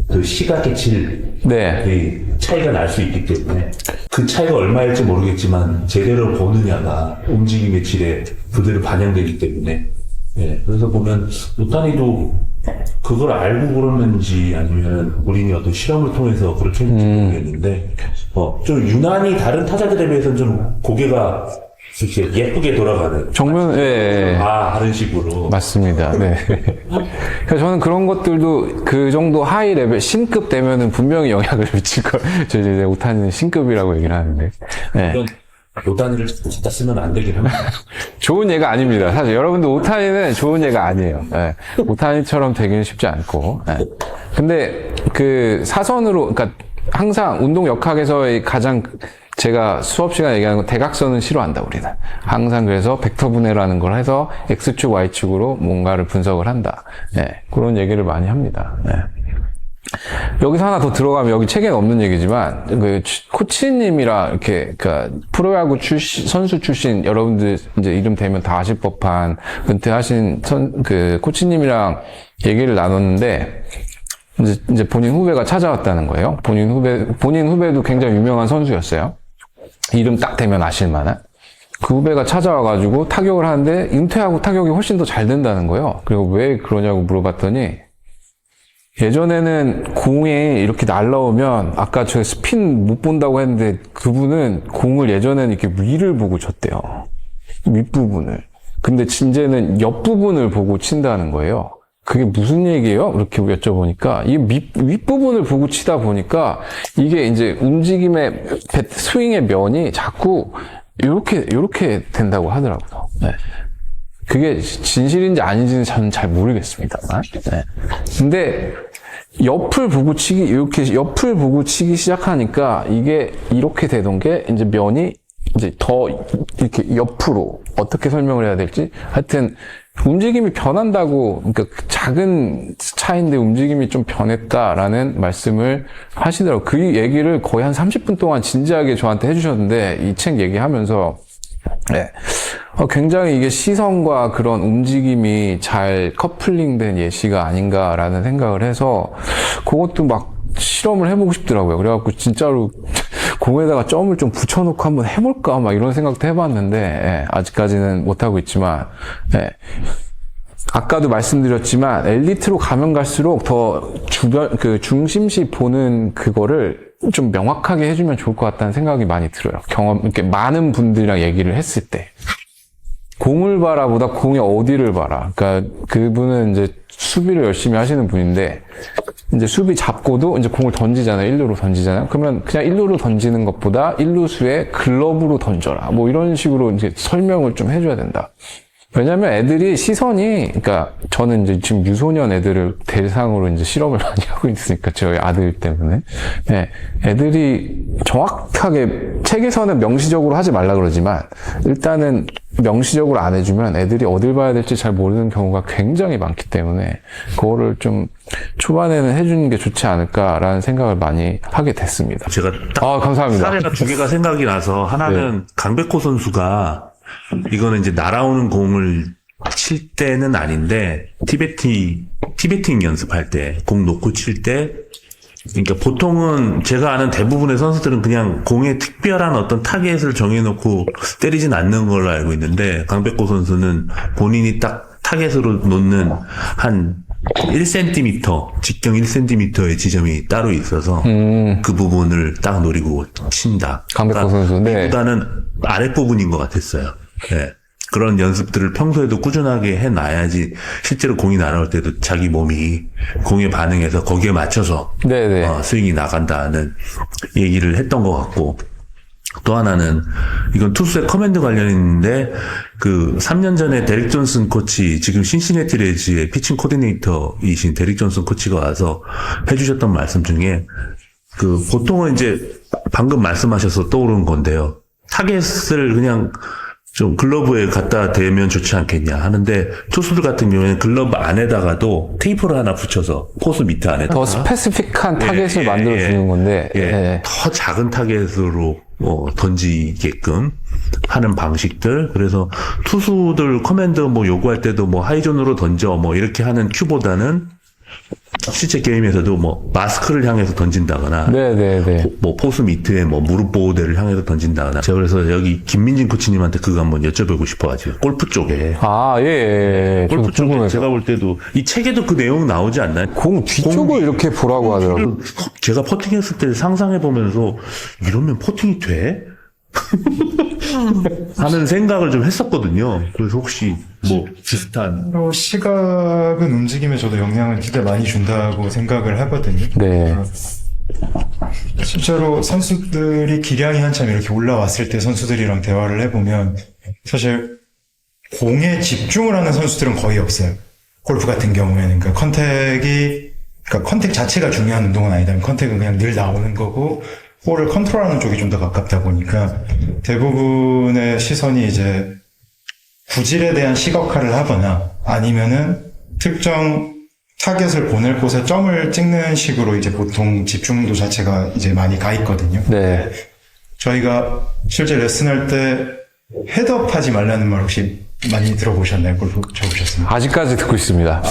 그 시각의 질 네. 차이가 날 수 있기 때문에 그 차이가 얼마일지 모르겠지만 제대로 보느냐가 움직임의 질에 그대로 반영되기 때문에 예, 그래서 보면 오타니도 그걸 알고 그러는지 아니면 우리는 어떤 실험을 통해서 그렇게 했는지 모르겠는데 좀 유난히 다른 타자들에 비해서는 좀 고개가 이렇게 예쁘게 돌아가는 정면 예. 다른 식으로 맞습니다. 네. 그래서 저는 그런 것들도 그 정도 하이 레벨 신급 되면은 분명히 영향을 미칠 거. 저 이제 오타니는 신급이라고 얘기를 하는데. 네. 이런 오타니를 갖다 쓰면 안 되긴 합니다. 좋은 예가 아닙니다. 사실 여러분들 오타니는 좋은 예가 아니에요. 네. 오타니처럼 되기는 쉽지 않고. 네. 근데 그 사선으로 그러니까 항상 운동 역학에서의 가장 제가 수업 시간에 얘기하는 건 대각선은 싫어한다, 우리는. 항상 그래서 벡터 분해라는 걸 해서 X축, Y축으로 뭔가를 분석을 한다. 네, 그런 얘기를 많이 합니다. 네. 여기서 하나 더 들어가면 여기 책에는 없는 얘기지만, 그, 코치님이라 이렇게, 프로야구 선수 출신 여러분들 이제 이름 대면 다 아실 법한 은퇴하신 코치님이랑 얘기를 나눴는데, 이제 본인 후배가 찾아왔다는 거예요. 본인 후배도 굉장히 유명한 선수였어요. 이름 딱 대면 아실 만한. 그 후배가 찾아와가지고 타격을 하는데 은퇴하고 타격이 훨씬 더 잘 된다는 거예요. 그리고 왜 그러냐고 물어봤더니 예전에는 공이 이렇게 날라오면 아까 저 스핀 못 본다고 했는데 그분은 공을 예전에는 이렇게 위를 보고 쳤대요. 윗부분을. 근데 이제는 옆부분을 보고 친다는 거예요. 그게 무슨 얘기예요? 이렇게 여쭤보니까, 이 윗부분을 보고 치다 보니까, 이게 이제 움직임의, 스윙의 면이 자꾸, 요렇게 된다고 하더라고요. 네. 그게 진실인지 아닌지는 저는 잘 모르겠습니다만. 네. 근데, 옆을 보고 치기 시작하니까, 이게 이렇게 되던 게, 이제 면이, 이제 더, 이렇게 옆으로, 어떻게 설명을 해야 될지. 하여튼, 움직임이 변한다고, 그러니까 작은 차이인데 움직임이 좀 변했다라는 말씀을 하시더라고요. 그 얘기를 거의 한 30분 동안 진지하게 저한테 해주셨는데, 이 책 얘기하면서, 네. 굉장히 이게 시선과 그런 움직임이 잘 커플링된 예시가 아닌가라는 생각을 해서, 그것도 막 실험을 해보고 싶더라고요. 그래갖고 진짜로 공에다가 점을 좀 붙여놓고 한번 해볼까 막 이런 생각도 해봤는데 예, 아직까지는 못하고 있지만 예. 아까도 말씀드렸지만 엘리트로 가면 갈수록 더 중심시 보는 그거를 좀 명확하게 해주면 좋을 것 같다는 생각이 많이 들어요. 이렇게 많은 분들이랑 얘기를 했을 때 공을 바라보다 공이 어디를 봐라. 그러니까 그분은 이제 수비를 열심히 하시는 분인데 이제 수비 잡고도 이제 공을 던지잖아요. 1루로 던지잖아요. 그러면 그냥 1루로 던지는 것보다 1루수에 글러브로 던져라. 뭐 이런 식으로 이제 설명을 좀 해줘야 된다. 왜냐면 애들이 시선이, 그러니까 저는 이제 지금 유소년 애들을 대상으로 이제 실험을 많이 하고 있으니까 저희 아들 때문에. 네, 애들이 정확하게 책에서는 명시적으로 하지 말라 그러지만 일단은 명시적으로 안 해주면 애들이 어딜 봐야 될지 잘 모르는 경우가 굉장히 많기 때문에 그거를 좀 초반에는 해주는 게 좋지 않을까라는 생각을 많이 하게 됐습니다. 제가 딱 감사합니다. 사례가 두 개가 생각이 나서 하나는 강백호 선수가 이거는 이제 날아오는 공을 칠 때는 아닌데 티베팅 연습할 때 공 놓고 칠 때 그러니까 보통은 제가 아는 대부분의 선수들은 그냥 공에 특별한 어떤 타겟을 정해놓고 때리진 않는 걸로 알고 있는데 강백호 선수는 본인이 딱 타겟으로 놓는 한 1cm, 직경 1cm의 지점이 따로 있어서 그 부분을 딱 노리고 친다. 강백호 선수, 네. 보다는 아랫부분인 것 같았어요. 네. 그런 연습들을 평소에도 꾸준하게 해놔야지 실제로 공이 날아올 때도 자기 몸이 공에 반응해서 거기에 맞춰서 네네. 스윙이 나간다는 얘기를 했던 것 같고 또 하나는 이건 투수의 커맨드 관련인데 그 3년 전에 데릭 존슨 코치 지금 신시내티 레즈의 피칭 코디네이터이신 데릭 존슨 코치가 와서 해주셨던 말씀 중에 그 보통은 이제 방금 말씀하셔서 떠오른 건데요. 타겟을 그냥 좀 글러브에 갖다 대면 좋지 않겠냐 하는데 투수들 같은 경우에는 글러브 안에다가도 테이프를 하나 붙여서 포수 밑에 안에다가 더 스페시픽한 타겟을 만들어주는 건데, 예. 더 작은 타겟으로 던지게끔 하는 방식들. 그래서 투수들 커맨드 요구할 때도 하이존으로 던져 이렇게 하는 큐보다는 실제 게임에서도 마스크를 향해서 던진다거나 네네네. 포수 밑에 무릎 보호대를 향해서 던진다거나 제가 그래서 여기 김민진 코치님한테 그거 한번 여쭤보고 싶어가지고 골프 쪽에 예. 골프 쪽에 궁금해서. 제가 볼 때도 이 책에도 그 내용 나오지 않나요? 공 뒤쪽을 이렇게 보라고 하더라고요. 제가 퍼팅했을 때 상상해보면서 이러면 퍼팅이 돼? 하는 생각을 좀 했었거든요. 그래서 혹시 비슷한 시각은 움직임에 저도 영향을 진짜 많이 준다고 생각을 하거든요. 네. 실제로 선수들이 기량이 한참 이렇게 올라왔을 때 선수들이랑 대화를 해보면 사실 공에 집중을 하는 선수들은 거의 없어요. 골프 같은 경우에는 그러니까 컨택 자체가 중요한 운동은 아니다. 컨택은 그냥 늘 나오는 거고 볼을 컨트롤하는 쪽이 좀 더 가깝다 보니까 대부분의 시선이 이제 구질에 대한 시각화를 하거나 아니면은 특정 타겟을 보낼 곳에 점을 찍는 식으로 이제 보통 집중도 자체가 이제 많이 가 있거든요. 네. 저희가 실제 레슨할 때 헤드업 하지 말라는 말 혹시 많이 들어보셨나요? 골프 쳐보셨습니까? 아직까지 듣고 있습니다.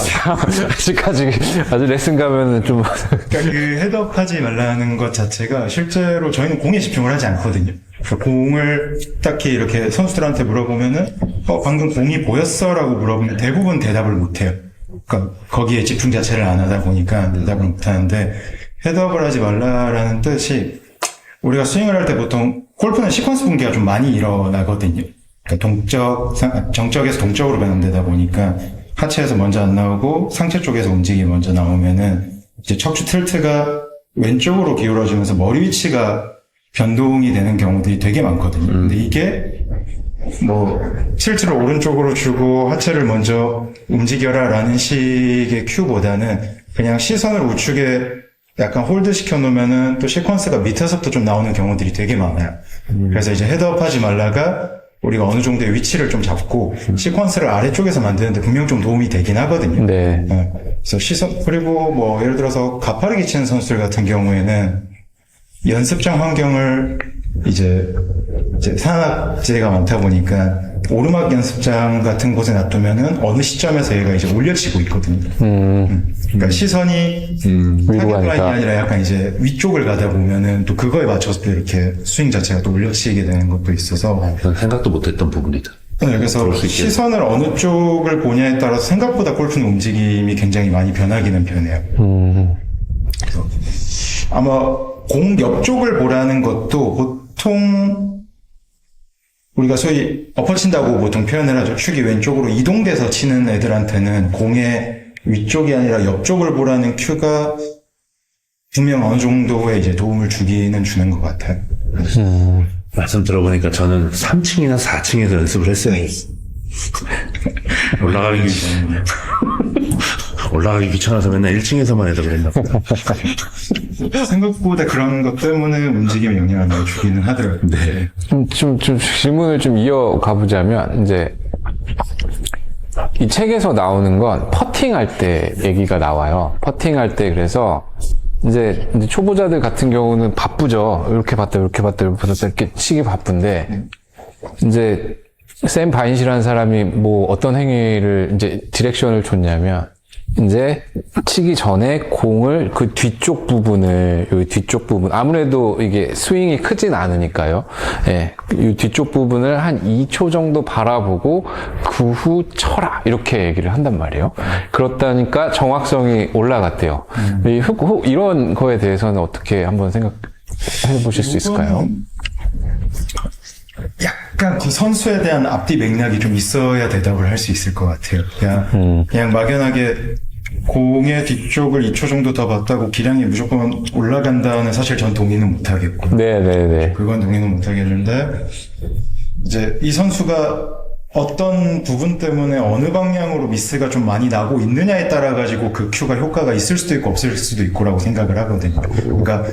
아직까지, 아주 레슨 가면은 좀. 그러니까 그 헤드업 하지 말라는 것 자체가 실제로 저희는 공에 집중을 하지 않거든요. 그래서 공을 딱히 이렇게 선수들한테 물어보면은, 방금 공이 보였어? 라고 물어보면 대부분 대답을 못 해요. 그러니까 거기에 집중 자체를 안 하다 보니까 대답을 못 하는데, 헤드업을 하지 말라라는 뜻이 우리가 스윙을 할 때 보통 골프는 시퀀스 분기가 좀 많이 일어나거든요. 그러니까 정적에서 동적으로 변환되다 보니까 하체에서 먼저 안 나오고 상체 쪽에서 움직임이 먼저 나오면은 이제 척추 틸트가 왼쪽으로 기울어지면서 머리 위치가 변동이 되는 경우들이 되게 많거든요. 근데 이게 틸트를 오른쪽으로 주고 하체를 먼저 움직여라 라는 식의 큐보다는 그냥 시선을 우측에 약간 홀드 시켜놓으면은 또 시퀀스가 밑에서부터 좀 나오는 경우들이 되게 많아요. 그래서 이제 헤드업 하지 말라가 우리가 어느 정도의 위치를 좀 잡고 시퀀스를 아래쪽에서 만드는데 분명 좀 도움이 되긴 하거든요. 네. 그래서 그리고 예를 들어서 가파르게 치는 선수들 같은 경우에는 연습장 환경을 이제 산악지대가 많다 보니까 오르막 연습장 같은 곳에 놔두면은 어느 시점에서 얘가 이제 올려치고 있거든요. 그러니까 시선이 타겟 라인이 아니라 약간 이제 위쪽을 가다 보면은 또 그거에 맞춰서 또 이렇게 스윙 자체가 또 올려치게 되는 것도 있어서 생각도 못했던 부분이다. 네, 그래서 시선을 어느 쪽을 보냐에 따라서 생각보다 골프는 움직임이 굉장히 많이 변하기는 변해요. 그래서 아마 공 옆쪽을 보라는 것도 보통 우리가 소위 엎어친다고 보통 표현을 하죠. 축이 왼쪽으로 이동돼서 치는 애들한테는 공의 위쪽이 아니라 옆쪽을 보라는 큐가 분명 어느 정도의 이제 도움을 주기는 주는 것 같아요. 말씀 들어보니까 저는 3층이나 4층에서 연습을 했어요. 올라가기 귀찮아서 맨날 1층에서만 해도 그랬나 보다. 생각보다 그런 것 때문에 움직임에 영향을 많이 주기는 하더라고요. 네. 좀 질문을 좀 이어가 보자면, 이제, 이 책에서 나오는 건 퍼팅할 때 얘기가 나와요. 퍼팅할 때 그래서, 이제 초보자들 같은 경우는 바쁘죠. 이렇게 봤다, 이렇게 봤다, 이렇게 봤다, 이렇게 치기 바쁜데, 이제, 샘 바인시라는 사람이 뭐 어떤 행위를 이제 디렉션을 줬냐면, 이제 치기 전에 공을 그 뒤쪽 부분을, 여기 뒤쪽 부분, 아무래도 이게 스윙이 크진 않으니까요. 예, 이 뒤쪽 부분을 한 2초 정도 바라보고 그 후 쳐라. 이렇게 얘기를 한단 말이에요. 그렇다니까 정확성이 올라갔대요. 이런 거에 대해서는 어떻게 한번 생각해 보실 수 있을까요? 약간 그 선수에 대한 앞뒤 맥락이 좀 있어야 대답을 할 수 있을 것 같아요. 그냥 막연하게 공의 뒤쪽을 2초 정도 더 봤다고 기량이 무조건 올라간다는 사실 전 동의는 못하겠고. 네네네. 그건 동의는 못하겠는데, 이제 이 선수가 어떤 부분 때문에 어느 방향으로 미스가 좀 많이 나고 있느냐에 따라 가지고 그 큐가 효과가 있을 수도 있고 없을 수도 있고라고 생각을 하거든요. 그러니까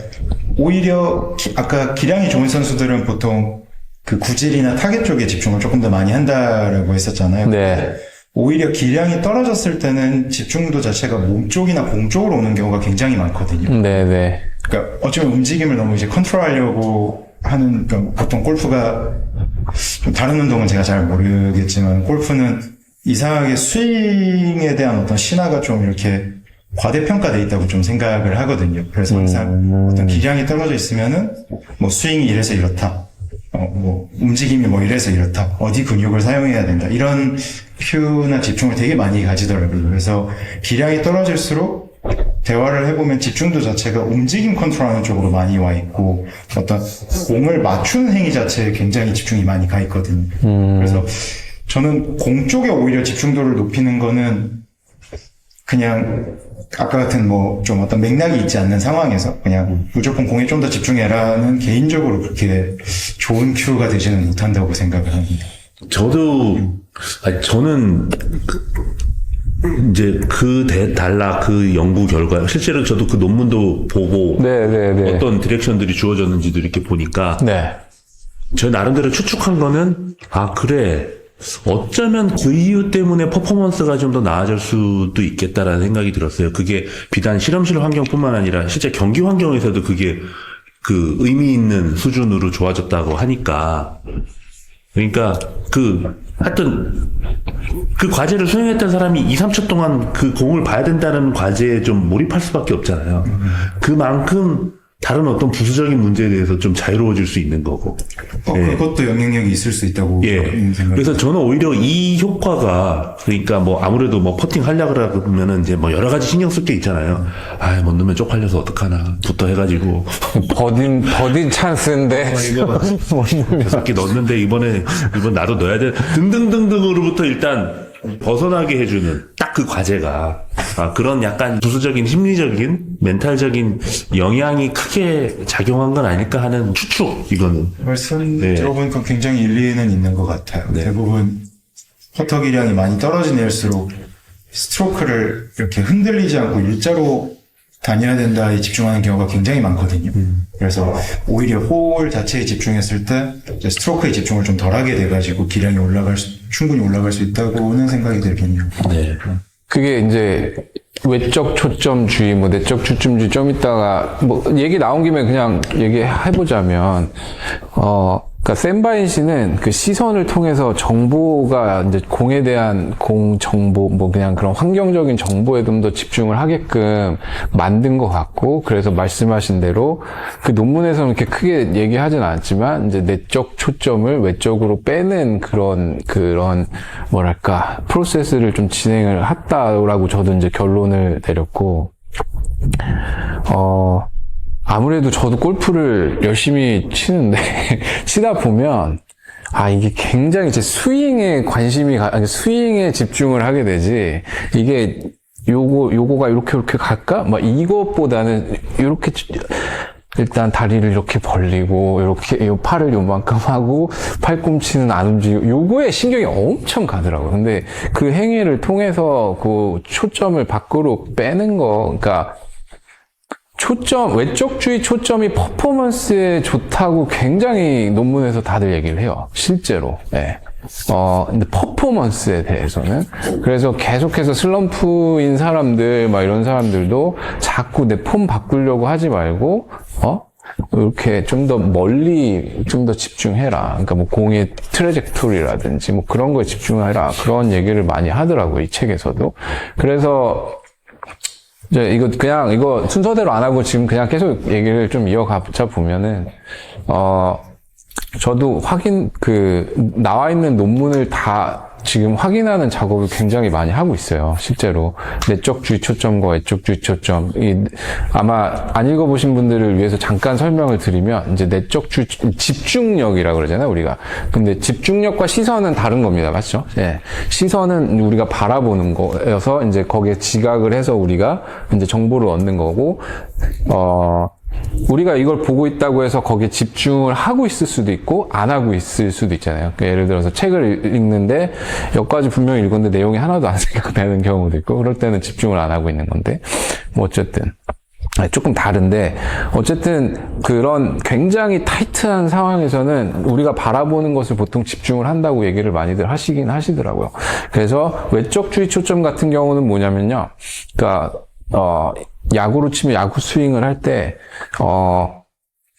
오히려 아까 기량이 좋은 선수들은 보통 그 구질이나 타겟 쪽에 집중을 조금 더 많이 한다라고 했었잖아요. 네. 오히려 기량이 떨어졌을 때는 집중도 자체가 몸 쪽이나 공 쪽으로 오는 경우가 굉장히 많거든요. 네네. 그러니까 어쩌면 움직임을 너무 이제 컨트롤하려고 하는, 그러니까 보통 골프가 좀 다른 운동은 제가 잘 모르겠지만 골프는 이상하게 스윙에 대한 어떤 신화가 좀 이렇게 과대평가돼 있다고 좀 생각을 하거든요. 그래서 항상 어떤 기량이 떨어져 있으면은 뭐 스윙이 이래서 이렇다. 뭐 움직임이 뭐 이래서 이렇다. 어디 근육을 사용해야 된다. 이런 큐나 집중을 되게 많이 가지더라고요. 그래서 기량이 떨어질수록 대화를 해보면 집중도 자체가 움직임 컨트롤하는 쪽으로 많이 와 있고 어떤 공을 맞추는 행위 자체에 굉장히 집중이 많이 가 있거든요. 그래서 저는 공 쪽에 오히려 집중도를 높이는 거는 그냥 아까 같은 뭐 좀 어떤 맥락이 있지 않는 상황에서 그냥 무조건 공에 좀 더 집중해라는 개인적으로 그렇게 좋은 큐가 되지는 못한다고 생각을 합니다. 저는 이제 달라 그 연구 결과, 실제로 저도 그 논문도 보고 네네네. 어떤 디렉션들이 주어졌는지도 이렇게 보니까 네. 저 나름대로 추측한 거는, 그래. 어쩌면 그 이유 때문에 퍼포먼스가 좀 더 나아질 수도 있겠다라는 생각이 들었어요. 그게 비단 실험실 환경뿐만 아니라 실제 경기 환경에서도 그게 그 의미 있는 수준으로 좋아졌다고 하니까. 그러니까 하여튼 그 과제를 수행했던 사람이 2, 3초 동안 그 공을 봐야 된다는 과제에 좀 몰입할 수밖에 없잖아요. 그만큼 다른 어떤 부수적인 문제에 대해서 좀 자유로워질 수 있는 거고. 예. 그것도 영향력이 있을 수 있다고 생각합니다. 그래서 저는 오히려 이 효과가, 그러니까 뭐 아무래도 뭐 퍼팅 하려고 그러면은 이제 뭐 여러 가지 신경 쓸 게 있잖아요. 못 넣으면 쪽팔려서 어떡하나. 부터 해가지고. 버딘 찬스인데. 몇 개 넣었는데 이번 나도 넣어야 돼. 등등등등으로부터 일단 벗어나게 해주는 딱 그 과제가 그런 약간 부수적인 심리적인 멘탈적인 영향이 크게 작용한 건 아닐까 하는 추측. 이거는 말씀 들어보니까 굉장히 일리는 있는 것 같아요. 대부분 퍼터 기량이 많이 떨어진 애일수록 스트로크를 이렇게 흔들리지 않고 일자로 다녀야 된다에 집중하는 경우가 굉장히 많거든요. 그래서 오히려 홀 자체에 집중했을 때 스트로크에 집중을 좀 덜하게 돼가지고 기량이 충분히 올라갈 수 있다고는 생각이 들겠네요. 네. 그게 이제 외적 초점주의, 뭐 내적 초점주의 좀 이따가 뭐 얘기 나온 김에 그냥 얘기해보자면, 그러니까 샘바인 씨는 그 시선을 통해서 정보가 이제 공에 대한 공 정보, 뭐 그냥 그런 환경적인 정보에 좀 더 집중을 하게끔 만든 것 같고, 그래서 말씀하신 대로 그 논문에서는 이렇게 크게 얘기하진 않았지만 이제 내적 초점을 외적으로 빼는 그런 뭐랄까 프로세스를 좀 진행을 했다라고 저도 이제 결론을 내렸고, 아무래도 저도 골프를 열심히 치는데, 치다 보면, 이게 굉장히 제 스윙에 스윙에 집중을 하게 되지, 이게, 요거가 이렇게 갈까? 막 이것보다는, 이렇게, 일단 다리를 이렇게 벌리고, 이렇게, 요 팔을 요만큼 하고, 팔꿈치는 안 움직이고, 요거에 신경이 엄청 가더라고요. 근데 그 행위를 통해서 그 초점을 밖으로 빼는 거, 그러니까, 외적주의 초점이 퍼포먼스에 좋다고 굉장히 논문에서 다들 얘기를 해요. 실제로. 예. 근데 퍼포먼스에 대해서는. 그래서 계속해서 슬럼프인 사람들, 막 이런 사람들도 자꾸 내 폼 바꾸려고 하지 말고, 이렇게 좀 더 멀리 좀 더 집중해라. 그러니까 뭐 공의 트래젝토리라든지 뭐 그런 거에 집중해라. 그런 얘기를 많이 하더라고요. 이 책에서도. 그래서, 이거 순서대로 안 하고 지금 그냥 계속 얘기를 좀 이어가자 보면은, 저도 나와 있는 논문을 다 지금 확인하는 작업을 굉장히 많이 하고 있어요. 실제로. 내적주의 초점과 외적주의 초점. 아마 안 읽어보신 분들을 위해서 잠깐 설명을 드리면, 이제 내적주의, 집중력이라고 그러잖아요, 우리가. 근데 집중력과 시선은 다른 겁니다. 맞죠? 예. 시선은 우리가 바라보는 거여서, 이제 거기에 지각을 해서 우리가 이제 정보를 얻는 거고, 우리가 이걸 보고 있다고 해서 거기에 집중을 하고 있을 수도 있고 안 하고 있을 수도 있잖아요. 그러니까 예를 들어서 책을 읽는데 여기까지 분명히 읽었는데 내용이 하나도 안 생각나는 경우도 있고 그럴 때는 집중을 안 하고 있는 건데 뭐 어쨌든 조금 다른데 어쨌든 그런 굉장히 타이트한 상황에서는 우리가 바라보는 것을 보통 집중을 한다고 얘기를 많이들 하시긴 하시더라고요. 그래서 외적주의 초점 같은 경우는 뭐냐면요. 그러니까 야구로 치면 야구 스윙을 할 때,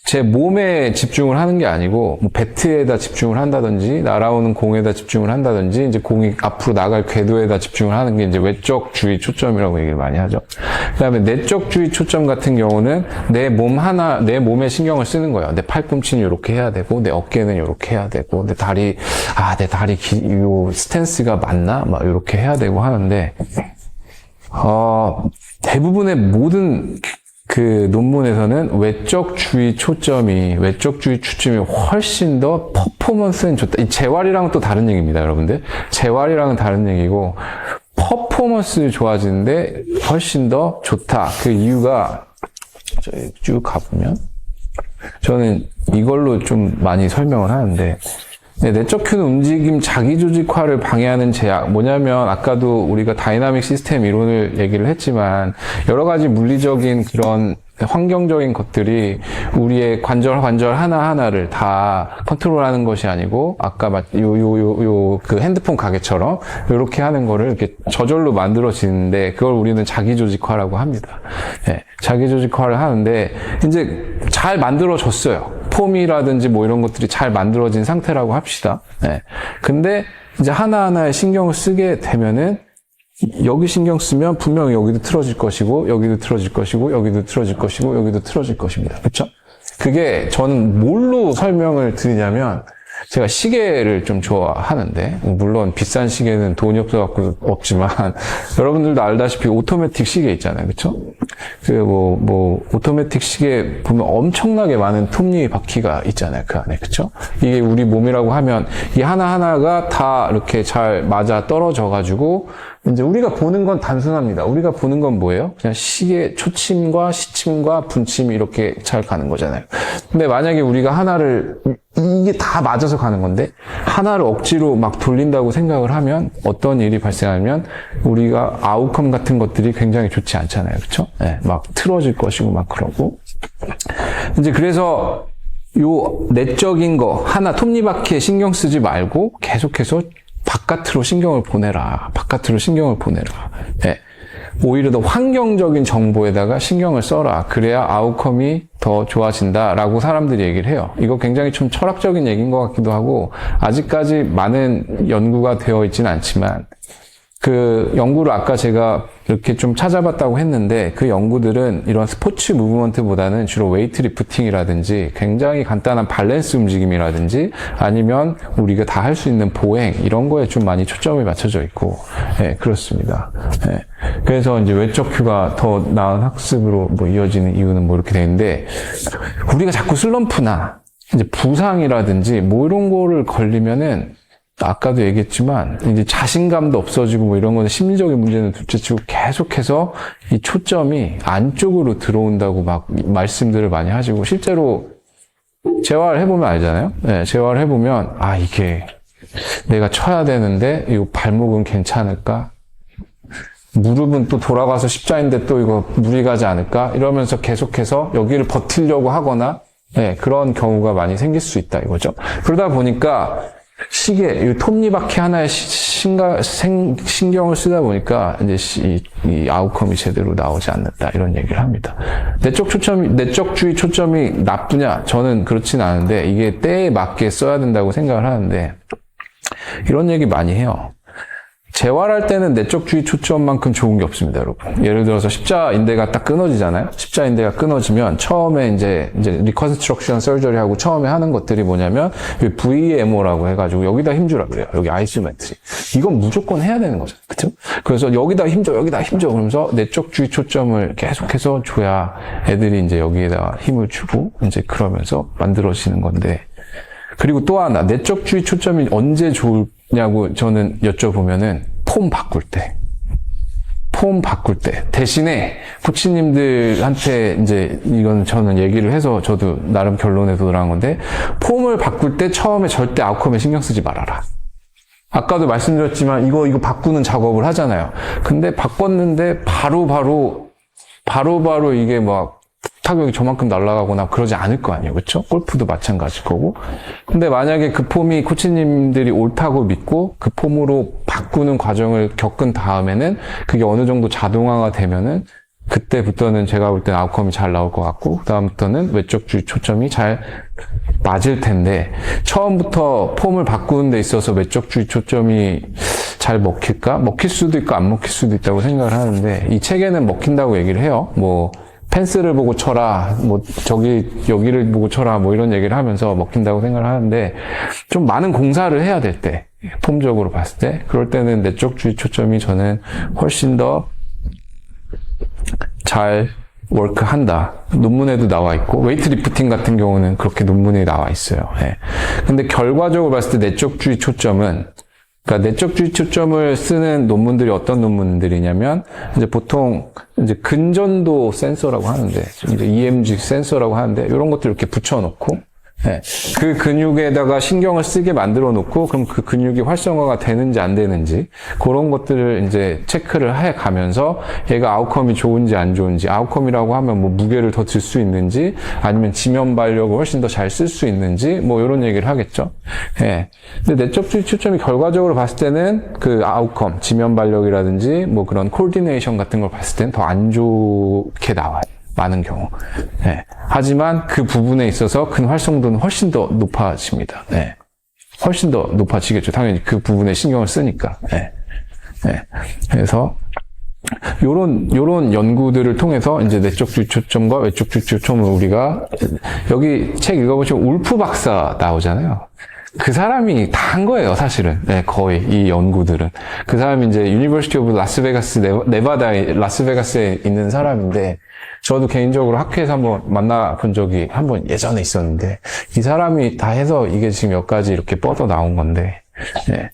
제 몸에 집중을 하는 게 아니고, 뭐 배트에다 집중을 한다든지, 날아오는 공에다 집중을 한다든지, 이제 공이 앞으로 나갈 궤도에다 집중을 하는 게 이제 외적주의 초점이라고 얘기를 많이 하죠. 그 다음에 내적주의 초점 같은 경우는 내 몸에 신경을 쓰는 거예요. 내 팔꿈치는 이렇게 해야 되고, 내 어깨는 이렇게 해야 되고, 내 다리, 요 스탠스가 맞나? 막 이렇게 해야 되고 하는데, 대부분의 모든 그 논문에서는 외적주의 초점이 훨씬 더 퍼포먼스는 좋다. 이 재활이랑은 또 다른 얘기입니다, 여러분들. 재활이랑은 다른 얘기고, 퍼포먼스 좋아지는데 훨씬 더 좋다. 그 이유가, 저기 쭉 가보면, 저는 이걸로 좀 많이 설명을 하는데, 내적 큐는 움직임 자기조직화를 방해하는 제약. 뭐냐면 아까도 우리가 다이나믹 시스템 이론을 얘기를 했지만 여러 가지 물리적인 그런 환경적인 것들이 우리의 관절 하나하나를 다 컨트롤하는 것이 아니고 아까 그 핸드폰 가게처럼 이렇게 하는 거를 이렇게 저절로 만들어지는데 그걸 우리는 자기조직화라고 합니다. 네, 자기조직화를 하는데 이제 잘 만들어졌어요. 폼이라든지 뭐 이런 것들이 잘 만들어진 상태라고 합시다. 네. 근데 이제 하나하나에 신경을 쓰게 되면은 여기 신경 쓰면 분명히 여기도 틀어질 것이고 여기도 틀어질 것이고 여기도 틀어질 것이고 여기도 틀어질 것입니다. 그렇죠? 그게 저는 뭘로 설명을 드리냐면 제가 시계를 좀 좋아하는데 물론 비싼 시계는 돈이 없어갖고 없지만 여러분들도 알다시피 오토매틱 시계 있잖아요. 그렇죠? 뭐 오토매틱 시계 보면 엄청나게 많은 톱니 바퀴가 있잖아요. 그 안에. 그렇죠? 이게 우리 몸이라고 하면 이 하나하나가 다 이렇게 잘 맞아 떨어져 가지고 이제 우리가 보는 건 단순합니다. 우리가 보는 건 뭐예요? 그냥 시계 초침과 시침과 분침이 이렇게 잘 가는 거잖아요. 근데 만약에 우리가 하나를 이게 다 맞아서 가는 건데 하나를 억지로 막 돌린다고 생각을 하면 어떤 일이 발생하면 우리가 아웃컴 같은 것들이 굉장히 좋지 않잖아요. 그렇죠? 네, 막 틀어질 것이고 막 그러고 이제 그래서 요 내적인 거 하나 톱니바퀴에 신경 쓰지 말고 계속해서 바깥으로 신경을 보내라. 네. 오히려 더 환경적인 정보에다가 신경을 써라. 그래야 아웃컴이 더 좋아진다라고 사람들이 얘기를 해요. 이거 굉장히 좀 철학적인 얘기인 것 같기도 하고 아직까지 많은 연구가 되어 있지는 않지만 그 연구를 아까 제가 이렇게 좀 찾아봤다고 했는데 그 연구들은 이런 스포츠 무브먼트보다는 주로 웨이트 리프팅이라든지 굉장히 간단한 밸런스 움직임이라든지 아니면 우리가 다 할 수 있는 보행 이런 거에 좀 많이 초점이 맞춰져 있고 네, 그렇습니다. 네. 그래서 이제 외적 큐가 더 나은 학습으로 뭐 이어지는 이유는 뭐 이렇게 되는데 우리가 자꾸 슬럼프나 이제 부상이라든지 뭐 이런 거를 걸리면은 아까도 얘기했지만 이제 자신감도 없어지고 뭐 이런 거는 심리적인 문제는 둘째치고 계속해서 이 초점이 안쪽으로 들어온다고 막 말씀들을 많이 하시고 실제로 재활 해보면 알잖아요. 네, 재활 해보면 아 이게 내가 쳐야 되는데 이 발목은 괜찮을까? 무릎은 또 돌아가서 십자인데 또 이거 무리 가지 않을까? 이러면서 계속해서 여기를 버티려고 하거나 네, 그런 경우가 많이 생길 수 있다 이거죠. 그러다 보니까 시계, 이 톱니바퀴 하나에 신경을 쓰다 보니까 이제 이 아웃컴이 제대로 나오지 않는다 이런 얘기를 합니다. 내적주의 초점이 나쁘냐? 저는 그렇진 않은데 이게 때에 맞게 써야 된다고 생각을 하는데 이런 얘기 많이 해요. 재활할 때는 내적주의 초점만큼 좋은 게 없습니다, 여러분. 예를 들어서 십자인대가 딱 끊어지잖아요. 십자인대가 끊어지면 처음에 이제 리컨스트럭션 서저리 하고 처음에 하는 것들이 뭐냐면 VMO라고 해가지고 여기다 힘주라 그래요. 여기 아이소메트리. 이건 무조건 해야 되는 거죠, 그렇죠? 그래서 여기다 힘줘, 여기다 힘줘. 그러면서 내적주의 초점을 계속해서 줘야 애들이 이제 여기에다가 힘을 주고 이제 그러면서 만들어지는 건데. 그리고 또 하나 내적주의 초점이 언제 좋냐고 저는 여쭤보면은 폼 바꿀 때 대신에 코치님들한테 이제 이건 저는 얘기를 해서 저도 나름 결론에 도달한 건데 폼을 바꿀 때 처음에 절대 아웃컴에 신경 쓰지 말아라. 아까도 말씀드렸지만 이거 바꾸는 작업을 하잖아요. 근데 바꿨는데 바로 이게 막 타격이 저만큼 날아가거나 그러지 않을 거 아니에요. 그렇죠? 골프도 마찬가지일 거고. 근데 만약에 그 폼이 코치님들이 옳다고 믿고 그 폼으로 바꾸는 과정을 겪은 다음에는 그게 어느 정도 자동화가 되면은 그때부터는 제가 볼 때는 아웃컴이 잘 나올 것 같고 그다음부터는 외적주의 초점이 잘 맞을 텐데 처음부터 폼을 바꾸는 데 있어서 외적주의 초점이 잘 먹힐까? 먹힐 수도 있고 안 먹힐 수도 있다고 생각을 하는데 이 책에는 먹힌다고 얘기를 해요. 뭐 펜스를 보고 쳐라, 뭐, 여기를 보고 쳐라, 뭐 이런 얘기를 하면서 먹힌다고 생각을 하는데, 좀 많은 공사를 해야 될 때, 폼적으로 봤을 때, 그럴 때는 내적주의 초점이 저는 훨씬 더 잘 워크한다. 논문에도 나와 있고, 웨이트 리프팅 같은 경우는 그렇게 논문에 나와 있어요. 예. 근데 결과적으로 봤을 때 내적주의 초점은 그러니까 내적주의 초점을 쓰는 논문들이 어떤 논문들이냐면 이제 보통 이제 근전도 센서라고 하는데 이제 EMG 센서라고 하는데 이런 것들 이렇게 붙여놓고 네. 그 근육에다가 신경을 쓰게 만들어 놓고 그럼 그 근육이 활성화가 되는지 안 되는지 그런 것들을 이제 체크를 해 가면서 얘가 아웃컴이 좋은지 안 좋은지 아웃컴이라고 하면 뭐 무게를 더 들 수 있는지 아니면 지면 발력을 훨씬 더 잘 쓸 수 있는지 뭐 이런 얘기를 하겠죠. 예. 근데 내적주의 초점이 결과적으로 봤을 때는 그 아웃컴, 지면 발력이라든지 뭐 그런 코디네이션 같은 걸 봤을 때는 더 안 좋게 나와요. 많은 경우. 네. 하지만 그 부분에 있어서 큰 활성도는 훨씬 더 높아집니다. 네. 훨씬 더 높아지겠죠. 당연히 그 부분에 신경을 쓰니까. 네. 네. 그래서 요런 연구들을 통해서 이제 내적주의 초점과 외적주의 초점을 우리가 여기 책 읽어보시면 울프 박사 나오잖아요. 그 사람이 다 한 거예요, 사실은. 네, 거의, 이 연구들은. 그 사람이 이제, 유니버시티 오브 라스베가스, 네바다의 라스베가스에 있는 사람인데, 저도 개인적으로 학회에서 한번 만나본 적이 한번 예전에 있었는데, 이 사람이 다 해서 이게 지금 몇 가지 이렇게 뻗어 나온 건데, 네.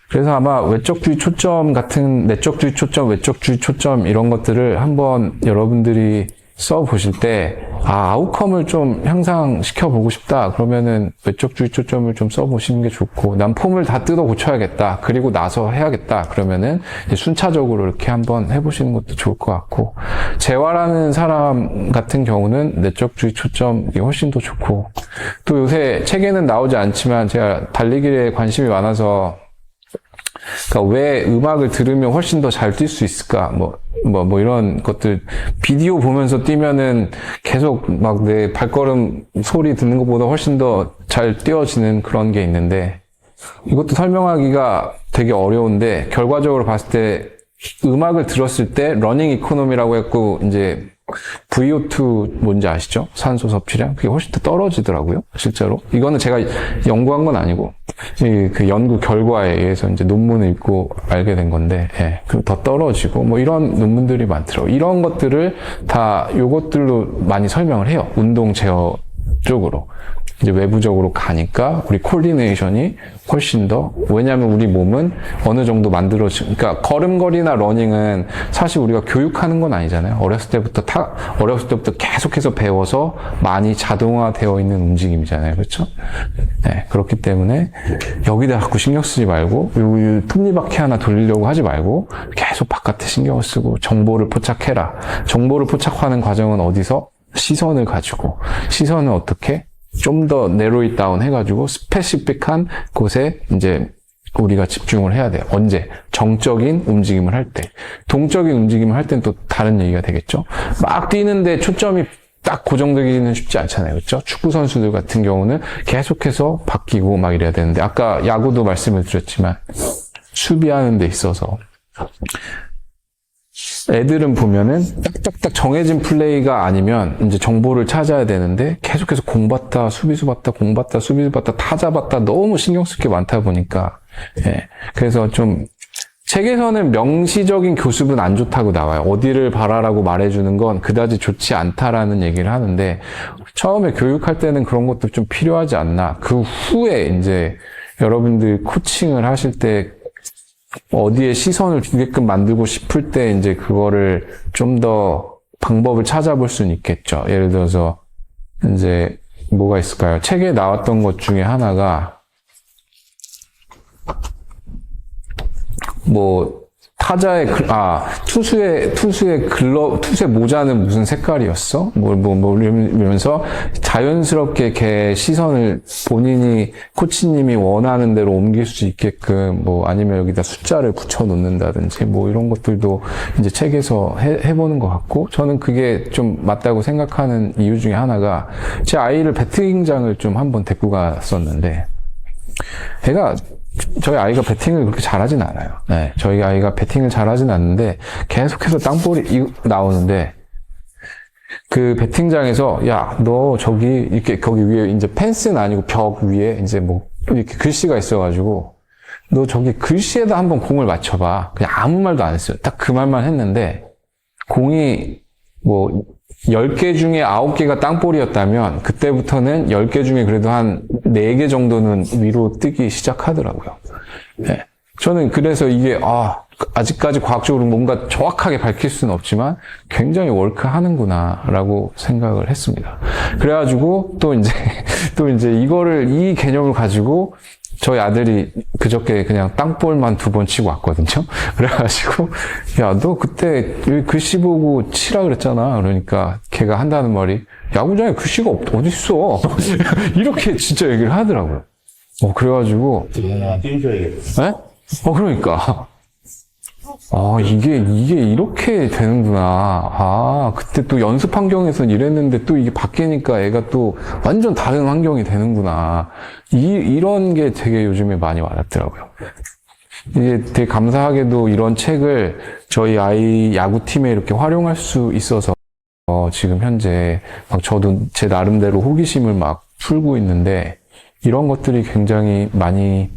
그래서 아마 외적주의 초점 같은, 내적주의 초점, 외적주의 초점, 이런 것들을 한번 여러분들이 써보실 때, 아웃컴을 좀 향상시켜보고 싶다. 그러면은 외적주의 초점을 좀 써보시는 게 좋고, 난 폼을 다 뜯어 고쳐야겠다. 그리고 나서 해야겠다. 그러면은 이제 순차적으로 이렇게 한번 해보시는 것도 좋을 것 같고, 재활하는 사람 같은 경우는 내적주의 초점이 훨씬 더 좋고, 또 요새 책에는 나오지 않지만 제가 달리기에 관심이 많아서 그러니까 왜 음악을 들으면 훨씬 더 잘 뛸 수 있을까? 뭐 이런 것들 비디오 보면서 뛰면은 계속 막 내 발걸음 소리 듣는 것보다 훨씬 더 잘 뛰어지는 그런 게 있는데 이것도 설명하기가 되게 어려운데 결과적으로 봤을 때 음악을 들었을 때 러닝 이코노미라고 했고 이제 VO2 뭔지 아시죠? 산소 섭취량 그게 훨씬 더 떨어지더라고요. 실제로 이거는 제가 연구한 건 아니고 그 연구 결과에 의해서 이제 논문을 읽고 알게 된 건데, 예, 더 떨어지고 뭐 이런 논문들이 많더라고요. 이런 것들을 다 요것들로 많이 설명을 해요. 운동 제어 쪽으로. 이제 외부적으로 가니까 우리 코디네이션이 훨씬 더, 왜냐하면 우리 몸은 어느 정도 그러니까 걸음걸이나 러닝은 사실 우리가 교육하는 건 아니잖아요. 어렸을 때부터 계속해서 배워서 많이 자동화되어 있는 움직임이잖아요. 그렇죠? 네, 그렇기 때문에 여기다 자꾸 신경 쓰지 말고, 이 톱니바퀴 하나 돌리려고 하지 말고 계속 바깥에 신경을 쓰고 정보를 포착해라. 정보를 포착하는 과정은 어디서? 시선을 가지고, 시선을 어떻게 좀 더 내로이 다운 해가지고 스페시픽한 곳에 이제 우리가 집중을 해야 돼요. 언제? 정적인 움직임을 할 때. 동적인 움직임을 할 때는 또 다른 얘기가 되겠죠. 막 뛰는데 초점이 딱 고정되기는 쉽지 않잖아요. 그렇죠? 축구 선수들 같은 경우는 계속해서 바뀌고 막 이래야 되는데, 아까 야구도 말씀을 드렸지만 수비하는 데 있어서 애들은 보면은 딱딱딱 정해진 플레이가 아니면 이제 정보를 찾아야 되는데 계속해서 공 봤다, 수비수 봤다, 공 봤다, 수비수 봤다, 타자 봤다, 너무 신경 쓸 게 많다 보니까, 예. 그래서 좀 책에서는 명시적인 교습은 안 좋다고 나와요. 어디를 봐라라고 말해주는 건 그다지 좋지 않다라는 얘기를 하는데, 처음에 교육할 때는 그런 것도 좀 필요하지 않나. 그 후에 이제 여러분들 코칭을 하실 때 어디에 시선을 두게끔 만들고 싶을 때 이제 그거를 좀 더 방법을 찾아볼 수는 있겠죠. 예를 들어서 이제 뭐가 있을까요? 책에 나왔던 것 중에 하나가 뭐 타자의 투수의 모자는 무슨 색깔이었어? 이러면서 자연스럽게 걔 시선을 본인이 코치님이 원하는 대로 옮길 수 있게끔, 뭐 아니면 여기다 숫자를 붙여 놓는다든지 뭐 이런 것들도 이제 책에서 해보는 것 같고, 저는 그게 좀 맞다고 생각하는 이유 중에 하나가, 제 아이를 배팅장을 좀 한번 데리고 갔었는데, 저희 아이가 배팅을 그렇게 잘하진 않아요. 네, 저희 아이가 배팅을 잘하진 않는데 계속해서 땅볼이 나오는데, 그 배팅장에서 야, 너 저기 이렇게 거기 위에 이제 펜스는 아니고 벽 위에 이제 뭐 이렇게 글씨가 있어가지고 너 저기 글씨에다 한번 공을 맞춰봐. 그냥 아무 말도 안 했어요. 딱 그 말만 했는데 공이 뭐 10개 중에 9개가 땅볼이었다면 그때부터는 10개 중에 그래도 한 4개 정도는 위로 뜨기 시작하더라고요. 네. 저는 그래서 이게 아직까지 과학적으로 뭔가 정확하게 밝힐 수는 없지만 굉장히 월크하는구나 라고 생각을 했습니다. 그래가지고 또 이제 이 개념을 가지고 저희 아들이 그저께 그냥 땅볼만 2번 치고 왔거든요. 그래가지고 야, 너 그때 여기 글씨 보고 치라 그랬잖아. 그러니까 걔가 한다는 말이, 야구장에 글씨가 어딨어. 이렇게 진짜 얘기를 하더라고요. 그래가지고 뛰셔야겠다. 네? 그러니까 이게 이렇게 되는구나. 그때 또 연습 환경에선 이랬는데 또 이게 바뀌니까 애가 또 완전 다른 환경이 되는구나. 이런 게 되게 요즘에 많이 와닿더라고요. 이게 되게 감사하게도 이런 책을 저희 아이 야구팀에 이렇게 활용할 수 있어서 지금 현재 막 저도 제 나름대로 호기심을 막 풀고 있는데, 이런 것들이 굉장히 많이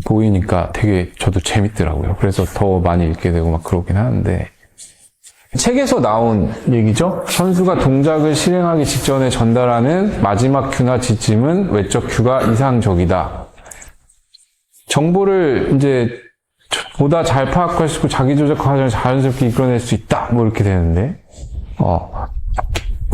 보이니까 되게 저도 재밌더라고요. 그래서 더 많이 읽게 되고 막 그러긴 하는데, 책에서 나온 얘기죠. 선수가 동작을 실행하기 직전에 전달하는 마지막 큐나 지침은 외적 큐가 이상적이다. 정보를 이제 보다 잘 파악할 수 있고 자기 조작 과정을 자연스럽게 이끌어낼 수 있다. 뭐 이렇게 되는데,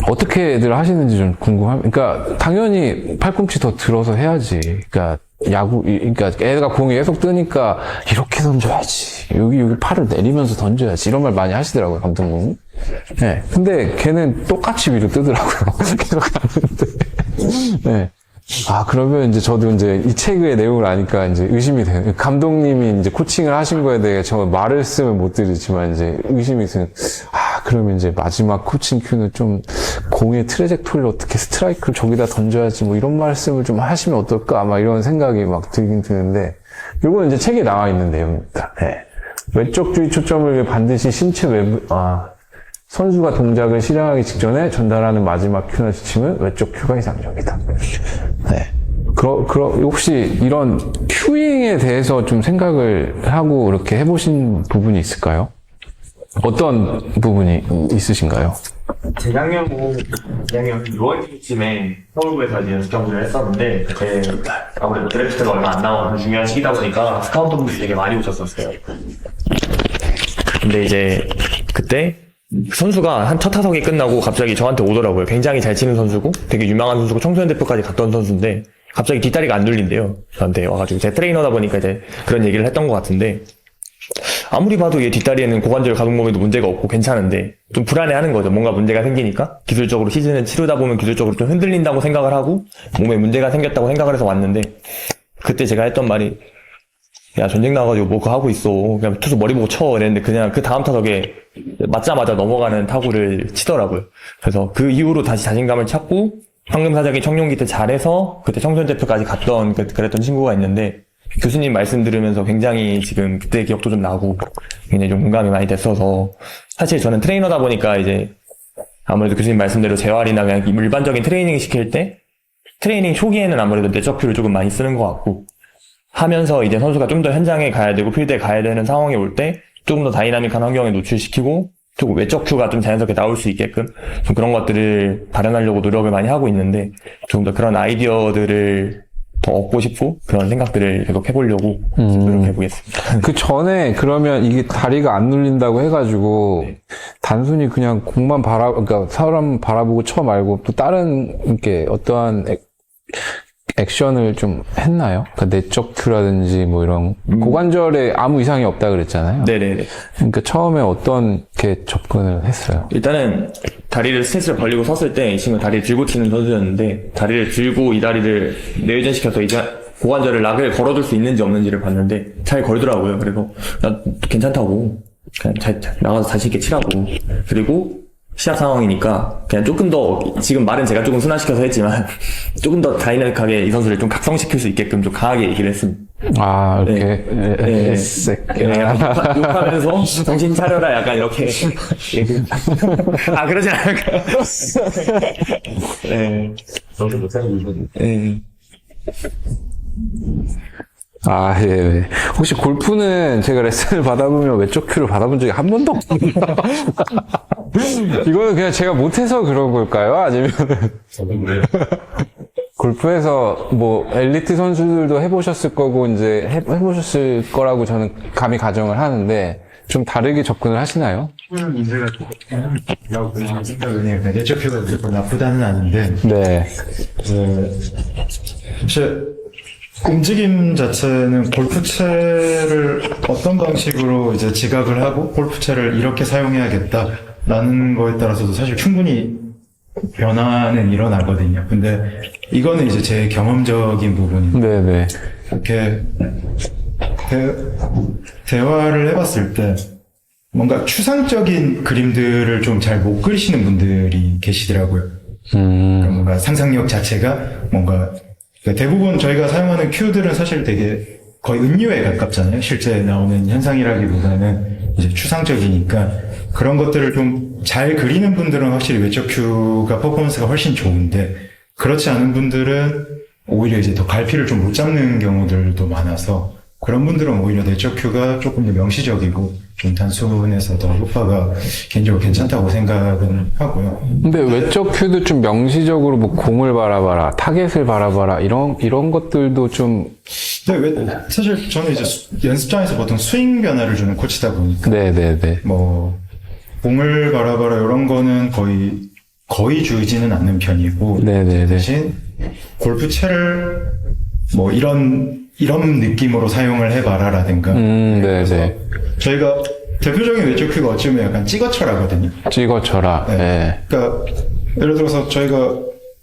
어떻게들 하시는지 좀 궁금합니다. 그러니까 당연히 팔꿈치 더 들어서 해야지. 그러니까 그러니까 애가 공이 계속 뜨니까 이렇게 던져야지. 여기 팔을 내리면서 던져야지. 이런 말 많이 하시더라고요, 감독님. 네. 근데 걔는 똑같이 위로 뜨더라고요. 계속 하는데. 네. 그러면 이제 저도 이제 이 책의 내용을 아니까 이제 의심이 되는, 감독님이 이제 코칭을 하신 거에 대해 저 말을 쓰면 못 드리지만 이제 의심이 드는, 그러면 이제 마지막 코칭 큐는 좀 공의 트래젝토리를 어떻게 스트라이크를 저기다 던져야지 뭐 이런 말씀을 좀 하시면 어떨까 막 이런 생각이 막 들긴 드는데, 요건 이제 책에 나와 있는 내용입니다. 네. 외적 주의 초점을 위해 반드시 신체 외부, 선수가 동작을 실행하기 직전에 전달하는 마지막 큐나 지침은 외적 큐가 이상적이다. 네. 혹시 이런 큐잉에 대해서 좀 생각을 하고 이렇게 해보신 부분이 있을까요? 어떤 부분이 있으신가요? 재작년 2학년 6월쯤에 서울구에서 이제 연습 경기를 했었는데 그때 아무래도 드래프트가 얼마 안 남은 중요한 시기다 보니까 스카우터분들이 되게 많이 오셨었어요. 근데 이제 그때 선수가 한 첫 타석이 끝나고 갑자기 저한테 오더라고요. 굉장히 잘 치는 선수고 되게 유명한 선수고 청소년 대표까지 갔던 선수인데 갑자기 뒷다리가 안 눌린대요. 저한테 와가지고 제 트레이너다 보니까 이제 그런 얘기를 했던 것 같은데 아무리 봐도 얘 뒷다리에는 고관절 가동 범위도 문제가 없고 괜찮은데 좀 불안해하는 거죠. 뭔가 문제가 생기니까 기술적으로 시즌을 치르다 보면 기술적으로 좀 흔들린다고 생각을 하고 몸에 문제가 생겼다고 생각을 해서 왔는데 그때 제가 했던 말이 야 전쟁 나가지고 뭐 그거 하고 있어. 그냥 투수 머리 보고 쳐 이랬는데 그냥 그 다음 타석에 맞자마자 넘어가는 타구를 치더라고요. 그래서 그 이후로 다시 자신감을 찾고 황금사자기 청룡기 때 잘해서 그때 청소년 대표까지 갔던 그랬던 친구가 있는데 교수님 말씀 들으면서 굉장히 지금 그때 기억도 좀 나고 굉장히 좀 공감이 많이 됐어서 사실 저는 트레이너다 보니까 이제 아무래도 교수님 말씀대로 재활이나 그냥 일반적인 트레이닝 시킬 때 트레이닝 초기에는 아무래도 내적표를 조금 많이 쓰는 것 같고 하면서 이제 선수가 좀 더 현장에 가야 되고 필드에 가야 되는 상황이 올 때 조금 더 다이나믹한 환경에 노출시키고 조금 외적 큐가 좀 자연스럽게 나올 수 있게끔 좀 그런 것들을 발현하려고 노력을 많이 하고 있는데 좀 더 그런 아이디어들을 더 얻고 싶고 그런 생각들을 계속 해보려고 노력해보겠습니다. 그 전에 그러면 이게 다리가 안 눌린다고 해가지고 단순히 그냥 공만 그러니까 사람 바라보고 쳐 말고 또 다른 이렇게 어떠한 액션을 좀 했나요? 그러니까 내적 큐라든지 뭐 이런 고관절에 아무 이상이 없다 그랬잖아요. 네네네. 그러니까 처음에 어떤 게 접근을 했어요? 일단은 다리를 스트레스를 벌리고 섰을 때 이 친구는 다리를 들고 치는 선수였는데 다리를 들고 이 다리를 내외전시켜서 이제 고관절을 락을 걸어줄 수 있는지 없는지를 봤는데 잘 걸더라고요. 그래서 나 괜찮다고 그냥 잘 나가서 자신 있게 치라고. 그리고 시합 상황이니까 그냥 조금 더 지금 말은 제가 조금 순화시켜서 했지만 조금 더 다이나믹하게 이 선수를 좀 각성시킬 수 있게끔 좀 강하게 얘기를 했습니다. 아, 이렇게. 네. 욕하면서 정신 차려라 약간 이렇게 얘기. 아 그러진 않을까요? 네. 네. 아, 예, 예. 혹시 골프는 제가 레슨을 받아보면 외적 큐를 받아본 적이 한 번도 없거든요. 이거는 그냥 제가 못해서 그런 걸까요? 아니면. 골프에서 뭐 엘리트 선수들도 해보셨을 거고 이제 해보셨을 거라고 저는 감히 가정을 하는데 좀 다르게 접근을 하시나요? 문제가 라고 생각을 해요. 내적표가 무조건 나쁘다는 아닌데 네. 사실 움직임 자체는 골프채를 어떤 방식으로 이제 지각을 하고 골프채를 이렇게 사용해야겠다라는 거에 따라서도 사실 충분히 변화는 일어나거든요. 근데 이거는 이제 제 경험적인 부분인데 네네. 이렇게 대화를 해봤을 때 뭔가 추상적인 그림들을 좀 잘 못 그리시는 분들이 계시더라고요. 그러니까 뭔가 상상력 자체가 뭔가 그러니까 대부분 저희가 사용하는 큐들은 사실 되게 거의 은유에 가깝잖아요. 실제 나오는 현상이라기보다는 이제 추상적이니까 그런 것들을 좀 잘 그리는 분들은 확실히 외적 큐가 퍼포먼스가 훨씬 좋은데 그렇지 않은 분들은 오히려 이제 더 갈피를 좀 못 잡는 경우들도 많아서 그런 분들은 오히려 내적 큐가 조금 더 명시적이고 좀 단순해서 더 효과가 개인적으로 괜찮다고 생각은 하고요. 근데 외적 큐도 좀 명시적으로 뭐 공을 바라봐라, 타겟을 바라봐라 이런 것들도 좀 근데 사실 저는 이제 연습장에서 보통 스윙 변화를 주는 코치다 보니까 네네네. 뭐 공을 바라봐라 이런 거는 거의 주지는 않는 편이고 네네네. 대신 골프채를 뭐 이런 느낌으로 사용을 해봐라라든가 네네. 저희가 대표적인 외적 큐가 어쩌면 약간 찍어쳐라거든요. 찍어쳐라. 네. 그러니까 예를 들어서 저희가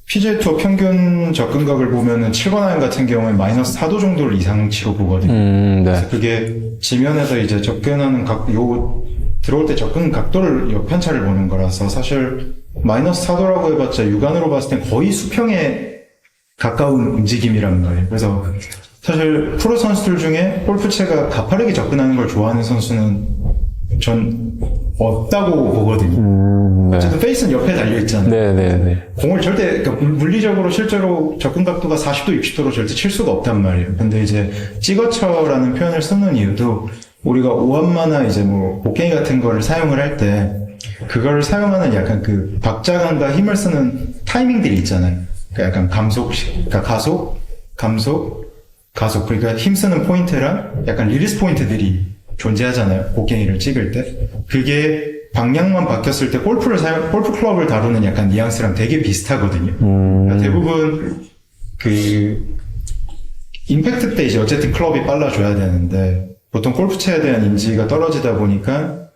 PGA 투어 평균 접근각을 보면은 7번 아이언 같은 경우에 마이너스 4도 정도를 이상치로 보거든요. 네. 그래서 그게 지면에서 이제 접근하는 들어올 때 접근 각도를 편차를 보는 거라서 사실 마이너스 4도라고 해봤자 육안으로 봤을 땐 거의 수평에 가까운 움직임이라는 거예요. 그래서 사실 프로 선수들 중에 골프채가 가파르게 접근하는 걸 좋아하는 선수는 전 없다고 보거든요. 네. 어쨌든 페이스는 옆에 달려있잖아요. 네네네. 공을 절대, 그러니까 물리적으로 실제로 접근 각도가 40도, 60도로 절대 칠 수가 없단 말이에요. 근데 이제 찍어쳐라는 표현을 쓰는 이유도 우리가 오한마나 이제 뭐 곡괭이 같은 거를 사용을 할 때 그걸 사용하는 약간 그 박자감과 힘을 쓰는 타이밍들이 있잖아요. 그러니까 약간 그러니까 감속, 그러니까 힘 쓰는 포인트랑 약간 리리스 포인트들이 존재하잖아요. 곡괭이를 찍을 때. 그게 방향만 바뀌었을 때 골프 클럽을 다루는 약간 뉘앙스랑 되게 비슷하거든요. 그러니까 대부분 임팩트 때 이제 어쨌든 클럽이 빨라져야 되는데 보통 골프채에 대한 인지가 떨어지다 보니까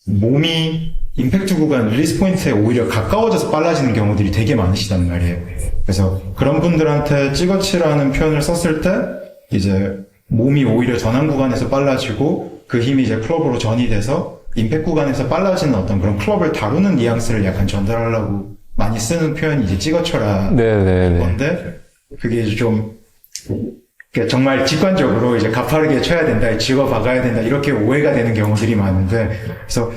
몸이 임팩트 구간 릴리스 포인트에 오히려 가까워져서 빨라지는 경우들이 되게 많으시단 말이에요. 그래서 그런 분들한테 찌거치라는 표현을 썼을 때 이제 몸이 오히려 전환 구간에서 빨라지고 그 힘이 이제 클럽으로 전이 돼서 임팩트 구간에서 빨라지는 어떤 그런 클럽을 다루는 뉘앙스를 약간 전달하려고 많이 쓰는 표현이 이제 찌거쳐라 네네네. 건데 그게 이제 좀 그러니까 정말 직관적으로 이제 가파르게 쳐야 된다, 쥐어 박아야 된다 이렇게 오해가 되는 경우들이 많은데 그래서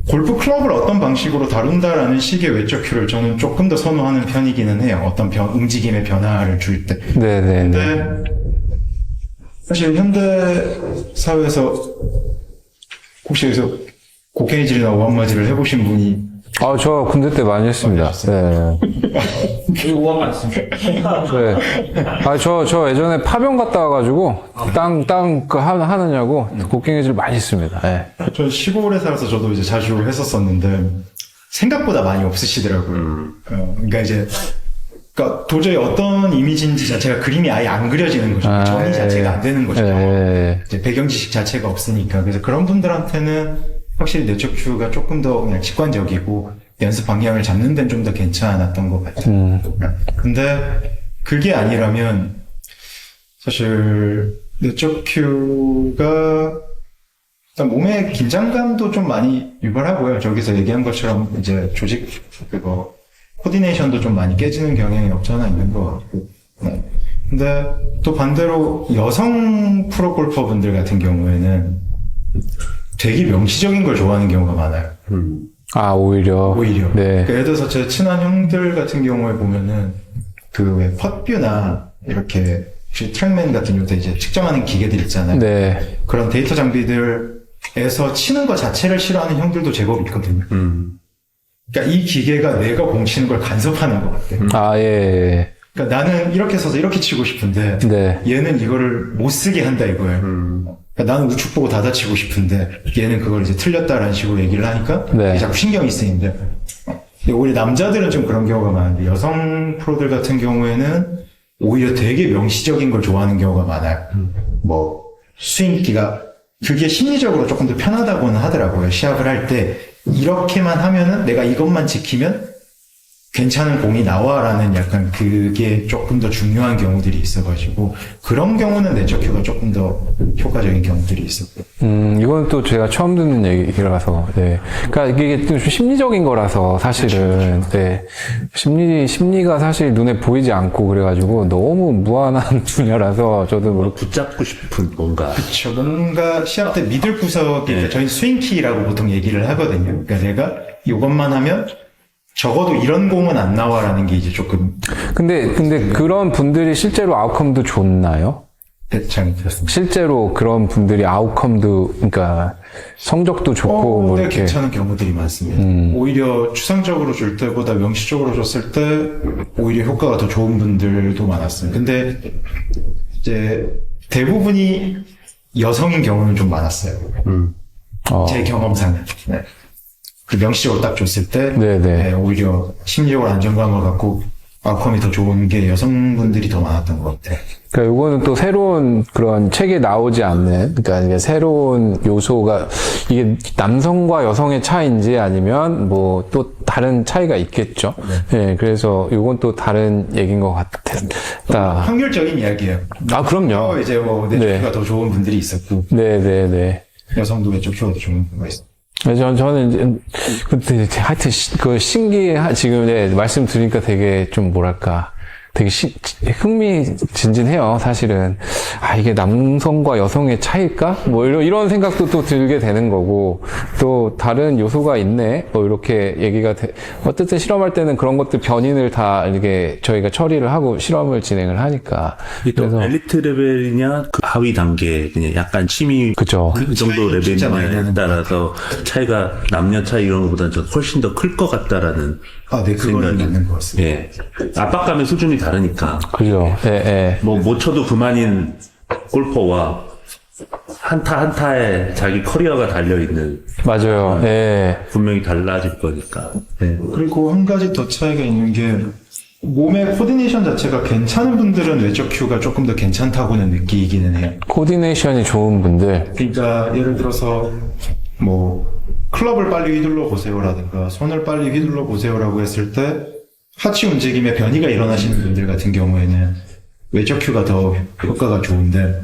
골프 클럽을 어떤 방식으로 다룬다라는 식의 외적 큐를 저는 조금 더 선호하는 편이기는 해요. 어떤 움직임의 변화를 줄 때. 네네네. 근데 사실 현대 사회에서 혹시 여기서 곡괭이질이나 오한마질을 해보신 분이 저 군대 때 많이 했습니다. 네. 우한 맞습니다. 네. 저 예전에 파병 갔다 와가지고, 하느냐고, 곡괭이질 많이 했습니다. 네. 저 시골에 살아서 저도 이제 자주 했었었는데 생각보다 많이 없으시더라고요. 그러니까 이제 그러니까 도저히 어떤 이미지인지 자체가 그림이 아예 안 그려지는 거죠. 전이 자체가 안 되는 거죠. 이제 배경 지식 자체가 없으니까. 그래서 그런 분들한테는 확실히 내적 큐가 조금 더 그냥 직관적이고 연습 방향을 잡는 데는 좀 더 괜찮았던 것 같아요. 근데 그게 아니라면 사실 내적 큐가 일단 몸의 긴장감도 좀 많이 유발하고요. 저기서 얘기한 것처럼 이제 조직 코디네이션도 좀 많이 깨지는 경향이 없잖아 있는 것 같고. 네. 근데 또 반대로 여성 프로 골퍼분들 같은 경우에는 되게 명시적인 걸 좋아하는 경우가 많아요. 오히려. 네. 예를 들어서 제 친한 형들 같은 경우에 보면은 그 왜 펫뷰나 이렇게 혹시 트랙맨 같은 요새 이제 측정하는 기계들 있잖아요. 네. 그런 데이터 장비들에서 치는 것 자체를 싫어하는 형들도 제법 있거든요. 그러니까 이 기계가 내가 공 치는 걸 간섭하는 것 같아. 예. 그러니까 나는 이렇게 서서 이렇게 치고 싶은데 네. 얘는 이거를 못 쓰게 한다 이거예요. 그러니까 나는 우측 보고 닫아치고 싶은데 얘는 그걸 이제 틀렸다라는 식으로 얘기를 하니까 네. 자꾸 신경이 쓰이는데 오히려 남자들은 좀 그런 경우가 많은데 여성 프로들 같은 경우에는 오히려 되게 명시적인 걸 좋아하는 경우가 많아요. 뭐 스윙기가 그게 심리적으로 조금 더 편하다고는 하더라고요. 시합을 할 때 이렇게만 하면은 내가 이것만 지키면 괜찮은 공이 나와라는 약간 그게 조금 더 중요한 경우들이 있어가지고 그런 경우는 내적 큐가 조금 더 효과적인 경우들이 있었고. 이건 또 제가 처음 듣는 얘기라서, 네. 그러니까 이게 좀 심리적인 거라서 사실은, 네. 심리가 사실 눈에 보이지 않고 그래가지고 너무 무한한 분야라서 저도 모르고. 붙잡고 싶은 뭔가. 그쵸. 뭔가 시합 때 미들 구석이 저희 스윙키라고 보통 얘기를 하거든요. 그러니까 내가 이것만 하면 적어도 이런 공은 안 나와라는 게 이제 조금. 근데 그런 분들이 실제로 아웃컴도 좋나요? 대창이 됐습니다. 실제로 그런 분들이 아웃컴도, 그러니까 성적도 좋고 뭐 네, 이렇게. 괜찮은 경우들이 많습니다. 오히려 추상적으로 줄 때보다 명시적으로 줬을 때 오히려 효과가 더 좋은 분들도 많았어요. 근데 이제 대부분이 여성인 경우는 좀 많았어요. 제 경험상은. 네. 그 명시적으로 딱 줬을 때 네네. 오히려 심리적으로 안정감을 갖고 아웃컴이 더 좋은 게 여성분들이 더 많았던 것 같아요. 그러니까 이거는 또 새로운 그런 책에 나오지 않는, 그러니까 이게 새로운 요소가 이게 남성과 여성의 차이인지 아니면 뭐 또 다른 차이가 있겠죠. 네. 그래서 이건 또 다른 얘기인 것 같다. 확률적인 이야기예요. 그럼요. 이제 뭐 내적큐가 더 좋은 분들이 있었고 네네네. 여성도 내적큐가 더 좋은 분가 있었고. 저는 이제 그때 하여튼 그 신기해 지금 말씀 들으니까 되게 좀 뭐랄까 되게 흥미진진해요, 사실은. 아, 이게 남성과 여성의 차이일까? 뭐, 이런 생각도 또 들게 되는 거고, 또 다른 요소가 있네? 뭐, 이렇게 얘기가 어쨌든 실험할 때는 그런 것들 변인을 다 이렇게 저희가 처리를 하고 실험을 진행을 하니까. 그래서 엘리트 레벨이냐, 그 하위 단계, 그냥 약간 취미. 그죠. 그 정도 진짜 많이 레벨에 나는 따라서 차이가 남녀 차이 이런 것보다는 좀 훨씬 더 클 것 같다라는. 네, 그거는 맞는 것 같습니다. 예. 압박감의 수준이 다르니까. 그죠. 예, 예. 뭐, 못 쳐도 그만인 골퍼와 한타 한타에 자기 커리어가 달려있는. 맞아요. 예. 분명히 달라질 거니까. 예. 그리고 한 가지 더 차이가 있는 게 몸의 코디네이션 자체가 괜찮은 분들은 외적 큐가 조금 더 괜찮다고는 느끼기는 해요. 코디네이션이 좋은 분들. 그러니까 예를 들어서 뭐 클럽을 빨리 휘둘러 보세요라든가 손을 빨리 휘둘러 보세요라고 했을 때 하체 움직임에 변이가 일어나시는 분들 같은 경우에는 외적 큐가 더 효과가 좋은데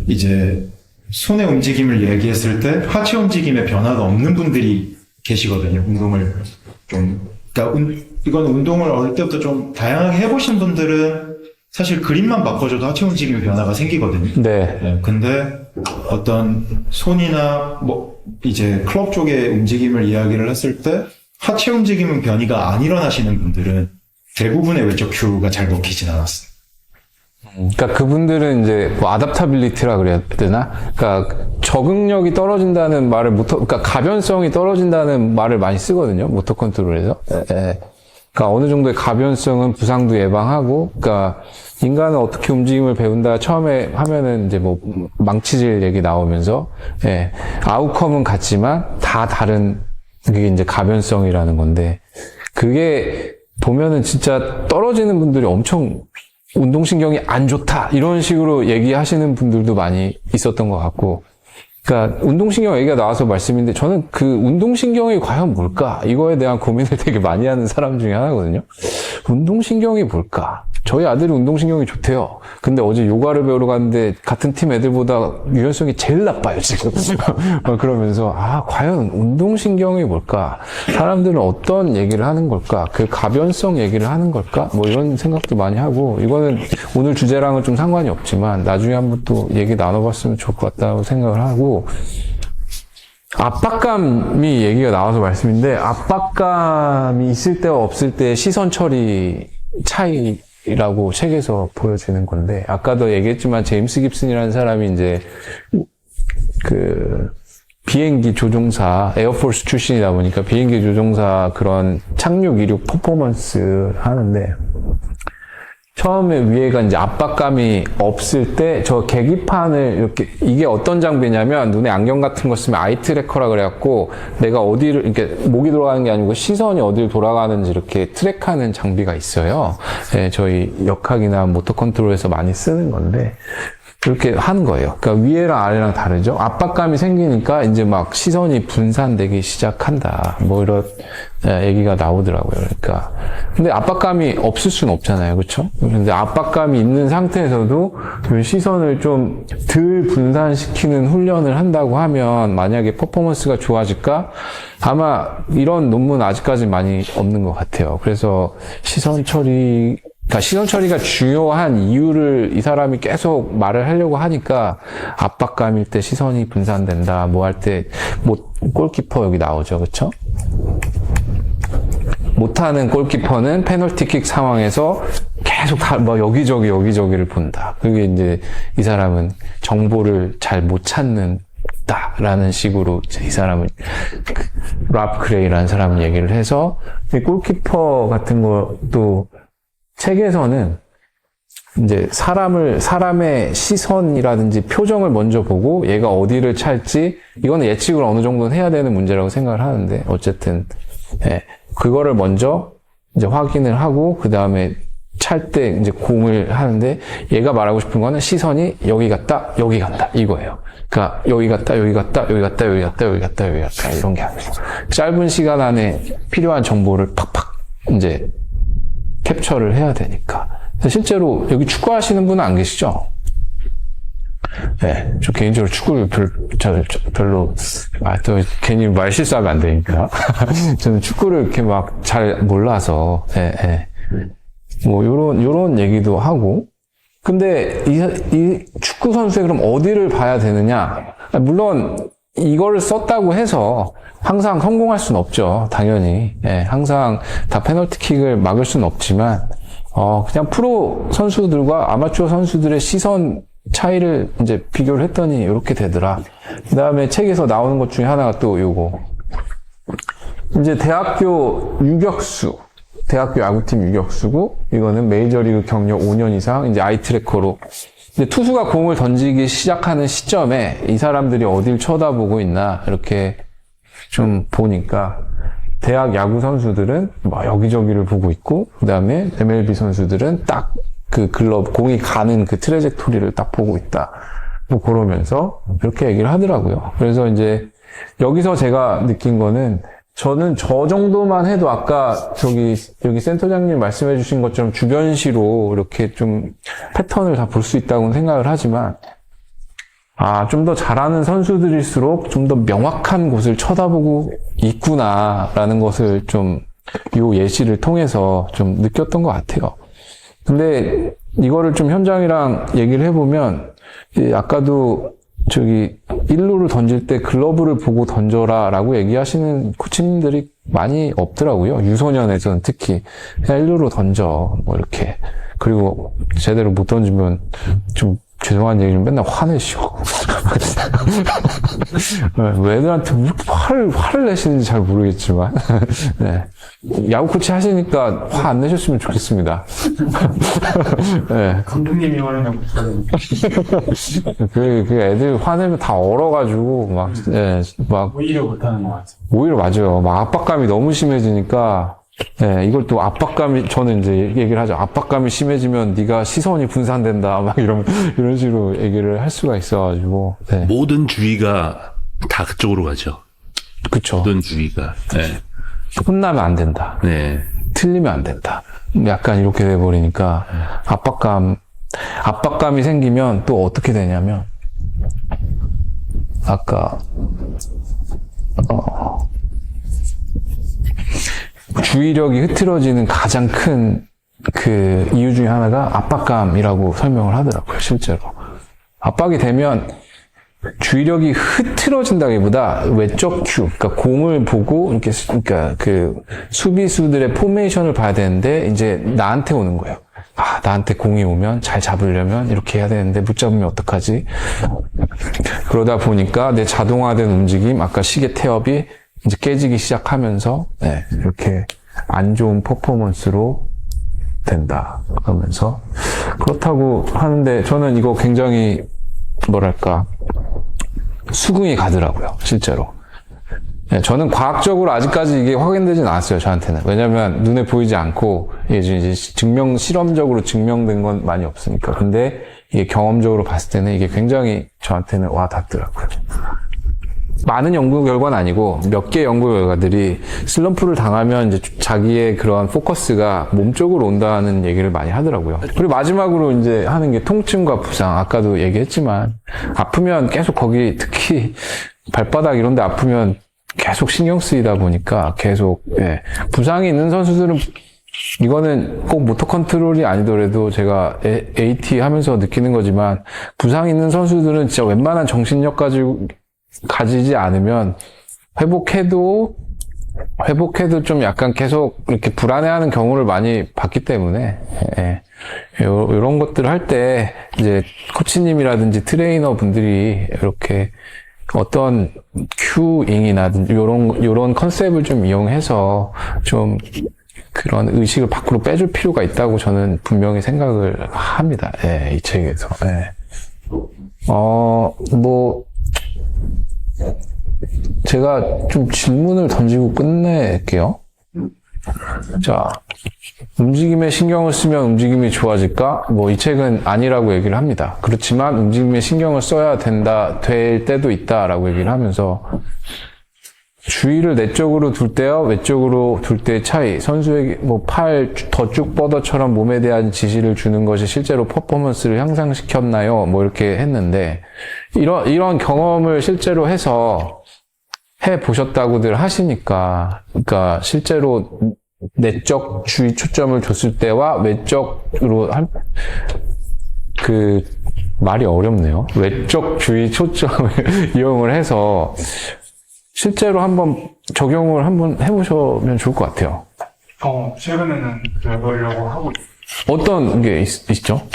이제 손의 움직임을 얘기했을 때 하체 움직임에 변화가 없는 분들이 계시거든요. 운동을 좀 그러니까 이건 운동을 어릴 때부터 좀 다양하게 해보신 분들은 사실 그림만 바꿔줘도 하체 움직임에 변화가 생기거든요. 네. 근데 어떤 손이나 뭐 이제 클럽 쪽의 움직임을 이야기를 했을 때 하체 움직임은 변이가 안 일어나시는 분들은 대부분의 외적 큐가 잘 먹히진 않았어요. 그러니까 그분들은 이제 뭐 아답타빌리티라 그래야 되나? 그러니까 적응력이 떨어진다는 말을 그러니까 가변성이 떨어진다는 말을 많이 쓰거든요. 모터 컨트롤에서. 예. 그러니까 어느 정도의 가변성은 부상도 예방하고, 그러니까 인간은 어떻게 움직임을 배운다 처음에 하면은 이제 뭐 망치질 얘기 나오면서, 예. 아웃컴은 같지만 다 다른 게 이제 가변성이라는 건데, 그게 보면은 진짜 떨어지는 분들이 엄청 운동신경이 안 좋다 이런 식으로 얘기하시는 분들도 많이 있었던 것 같고, 그러니까 운동신경 얘기가 나와서 말씀인데 저는 그 운동신경이 과연 뭘까 이거에 대한 고민을 되게 많이 하는 사람 중에 하나거든요. 운동신경이 뭘까? 저희 아들이 운동신경이 좋대요. 근데 어제 요가를 배우러 갔는데 같은 팀 애들보다 유연성이 제일 나빠요, 지금. 그러면서, 과연 운동신경이 뭘까? 사람들은 어떤 얘기를 하는 걸까? 그 가변성 얘기를 하는 걸까? 뭐 이런 생각도 많이 하고, 이거는 오늘 주제랑은 좀 상관이 없지만, 나중에 한번 또 얘기 나눠봤으면 좋을 것 같다고 생각을 하고, 압박감이 얘기가 나와서 말씀인데, 압박감이 있을 때와 없을 때의 시선 처리 차이라고 책에서 보여지는 건데, 아까도 얘기했지만 제임스 깁슨이라는 사람이 이제 그 비행기 조종사, 에어포스 출신이다 보니까 비행기 조종사 그런 착륙 이륙 퍼포먼스 하는데, 처음에 위에가 이제 압박감이 없을 때 저 계기판을 이렇게, 이게 어떤 장비냐면 눈에 안경 같은 거 쓰면 아이 트래커라 그래갖고 내가 어디를 이렇게 목이 돌아가는 게 아니고 시선이 어디를 돌아가는지 이렇게 트랙하는 장비가 있어요. 네, 저희 역학이나 모터 컨트롤에서 많이 쓰는 건데 그렇게 하는 거예요. 그러니까 위에랑 아래랑 다르죠. 압박감이 생기니까 이제 막 시선이 분산되기 시작한다. 뭐 이런 얘기가 나오더라고요. 그러니까 근데 압박감이 없을 수는 없잖아요, 그렇죠? 근데 압박감이 있는 상태에서도 시선을 좀 덜 분산시키는 훈련을 한다고 하면 만약에 퍼포먼스가 좋아질까? 아마 이런 논문 아직까지 많이 없는 것 같아요. 그래서 시선 처리가 중요한 이유를 이 사람이 계속 말을 하려고 하니까 압박감일 때 시선이 분산된다. 뭐 할 때, 골키퍼 여기 나오죠. 그쵸? 못하는 골키퍼는 페널티킥 상황에서 계속 여기저기를 본다. 그게 이제 이 사람은 정보를 잘 못 찾는다라는 식으로 이제 이 사람은 랍 크레이라는 사람은 얘기를 해서 이 골키퍼 같은 것도 책에서는 이제 사람의 시선이라든지 표정을 먼저 보고 얘가 어디를 찰지, 이거는 예측을 어느 정도는 해야 되는 문제라고 생각을 하는데, 어쨌든, 그거를 먼저 이제 확인을 하고, 그 다음에 찰 때 이제 공을 하는데, 얘가 말하고 싶은 거는 시선이 여기 갔다, 여기 간다, 이거예요. 그러니까 여기 갔다, 여기 갔다, 여기 갔다, 여기 갔다, 여기 갔다, 여기 갔다, 이런 게 아니고, 짧은 시간 안에 필요한 정보를 팍팍 이제 캡처를 해야 되니까. 실제로 여기 축구하시는 분은 안 계시죠? 네, 저 개인적으로 축구를 별로, 또 괜히 말 실수하면 안 되니까. 저는 축구를 이렇게 막 잘 몰라서, 뭐 요런 얘기도 하고. 근데 이 축구 선수의 그럼 어디를 봐야 되느냐? 물론 이거를 썼다고 해서 항상 성공할 수는 없죠. 당연히. 예, 항상 다 페널티킥을 막을 수는 없지만 그냥 프로 선수들과 아마추어 선수들의 시선 차이를 이제 비교를 했더니 이렇게 되더라. 그 다음에 책에서 나오는 것 중에 하나가 또 요거. 이제 대학교 유격수. 대학교 야구팀 유격수고, 이거는 메이저리그 경력 5년 이상, 이제 아이트래커로. 이제 투수가 공을 던지기 시작하는 시점에 이 사람들이 어딜 쳐다보고 있나, 이렇게 좀 보니까, 대학 야구 선수들은 뭐 여기저기를 보고 있고, 그 다음에 MLB 선수들은 딱 그 글러브, 공이 가는 그 트레젝토리를 딱 보고 있다. 뭐 그러면서 이렇게 얘기를 하더라고요. 그래서 이제 여기서 제가 느낀 거는, 저는 저 정도만 해도 아까 여기 센터장님 말씀해 주신 것처럼 주변시로 이렇게 좀 패턴을 다 볼 수 있다고 생각을 하지만, 좀 더 잘하는 선수들일수록 좀 더 명확한 곳을 쳐다보고 있구나라는 것을 좀 요 예시를 통해서 좀 느꼈던 것 같아요. 근데 이거를 좀 현장이랑 얘기를 해보면, 아까도 1루를 던질 때 글러브를 보고 던져라 라고 얘기하시는 코치님들이 많이 없더라고요. 유소년에서는 특히. 그냥 1루로 던져. 뭐 이렇게. 그리고 제대로 못 던지면 좀 죄송한 얘기를 맨날 화내시고. 애들한테 왜 이렇게 화를 내시는지 잘 모르겠지만. 네. 야구 코치 하시니까 화 안 내셨으면 좋겠습니다. 네. 감독님이 화내냐고. 그 애들 화내면 다 얼어가지고, 막. 오히려 못하는 것 같아요. 오히려 맞아요. 막 압박감이 너무 심해지니까, 이걸 또 압박감이, 저는 이제 얘기를 하죠. 압박감이 심해지면 네가 시선이 분산된다. 막 이런 식으로 얘기를 할 수가 있어가지고. 네. 모든 주의가 다 그쪽으로 가죠. 그쵸. 모든 주의가. 네. 혼나면 안 된다. 네. 틀리면 안 된다. 약간 이렇게 돼버리니까 압박감이 생기면 또 어떻게 되냐면, 아까, 주의력이 흐트러지는 가장 큰 그 이유 중에 하나가 압박감이라고 설명을 하더라고요, 실제로. 압박이 되면 주의력이 흐트러진다기보다 외적 큐, 그러니까 공을 보고 이렇게, 그러니까 그 수비수들의 포메이션을 봐야 되는데 이제 나한테 오는 거예요. 나한테 공이 오면 잘 잡으려면 이렇게 해야 되는데 못 잡으면 어떡하지? 그러다 보니까 내 자동화된 움직임, 아까 시계 태엽이 이제 깨지기 시작하면서 이렇게 안 좋은 퍼포먼스로 된다. 그러면서 그렇다고 하는데 저는 이거 굉장히 뭐랄까 수긍이 가더라고요, 실제로. 저는 과학적으로 아직까지 이게 확인되진 않았어요, 저한테는. 왜냐면 눈에 보이지 않고 이제 실험적으로 증명된 건 많이 없으니까. 근데 이게 경험적으로 봤을 때는 이게 굉장히 저한테는 와 닿더라고요. 많은 연구 결과는 아니고 몇 개 연구 결과들이 슬럼프를 당하면 이제 자기의 그런 포커스가 몸 쪽으로 온다는 얘기를 많이 하더라고요. 그리고 마지막으로 이제 하는 게 통증과 부상. 아까도 얘기했지만 아프면 계속 거기 특히 발바닥 이런 데 아프면 계속 신경 쓰이다 보니까 계속 부상이 있는 선수들은 이거는 꼭 모터 컨트롤이 아니더라도 제가 AT 하면서 느끼는 거지만 부상이 있는 선수들은 진짜 웬만한 정신력 가지지 않으면 회복해도 좀 약간 계속 이렇게 불안해하는 경우를 많이 봤기 때문에 이런 것들을 할 때 이제 코치님이라든지 트레이너 분들이 이렇게 어떤 큐잉이라든지 요런 컨셉을 좀 이용해서 좀 그런 의식을 밖으로 빼줄 필요가 있다고 저는 분명히 생각을 합니다. 이 책에서. 제가 좀 질문을 던지고 끝낼게요. 자, 움직임에 신경을 쓰면 움직임이 좋아질까? 이 책은 아니라고 얘기를 합니다. 그렇지만 움직임에 신경을 써야 될 때도 있다라고 얘기를 하면서 주의를 내적으로 둘 때와 외적으로 둘 때의 차이, 선수에게 팔 더 쭉 뻗어처럼 몸에 대한 지시를 주는 것이 실제로 퍼포먼스를 향상시켰나요? 이렇게 했는데, 이런 경험을 실제로 해서 해 보셨다고들 하시니까, 그러니까 실제로 내적 주의 초점을 줬을 때와 외적으로 말이 어렵네요. 외적 주의 초점을 이용을 해서 실제로 한번 적용을 한번 해보시면 좋을 것 같아요. 최근에는 그러려고 하고 어떤 게 있죠?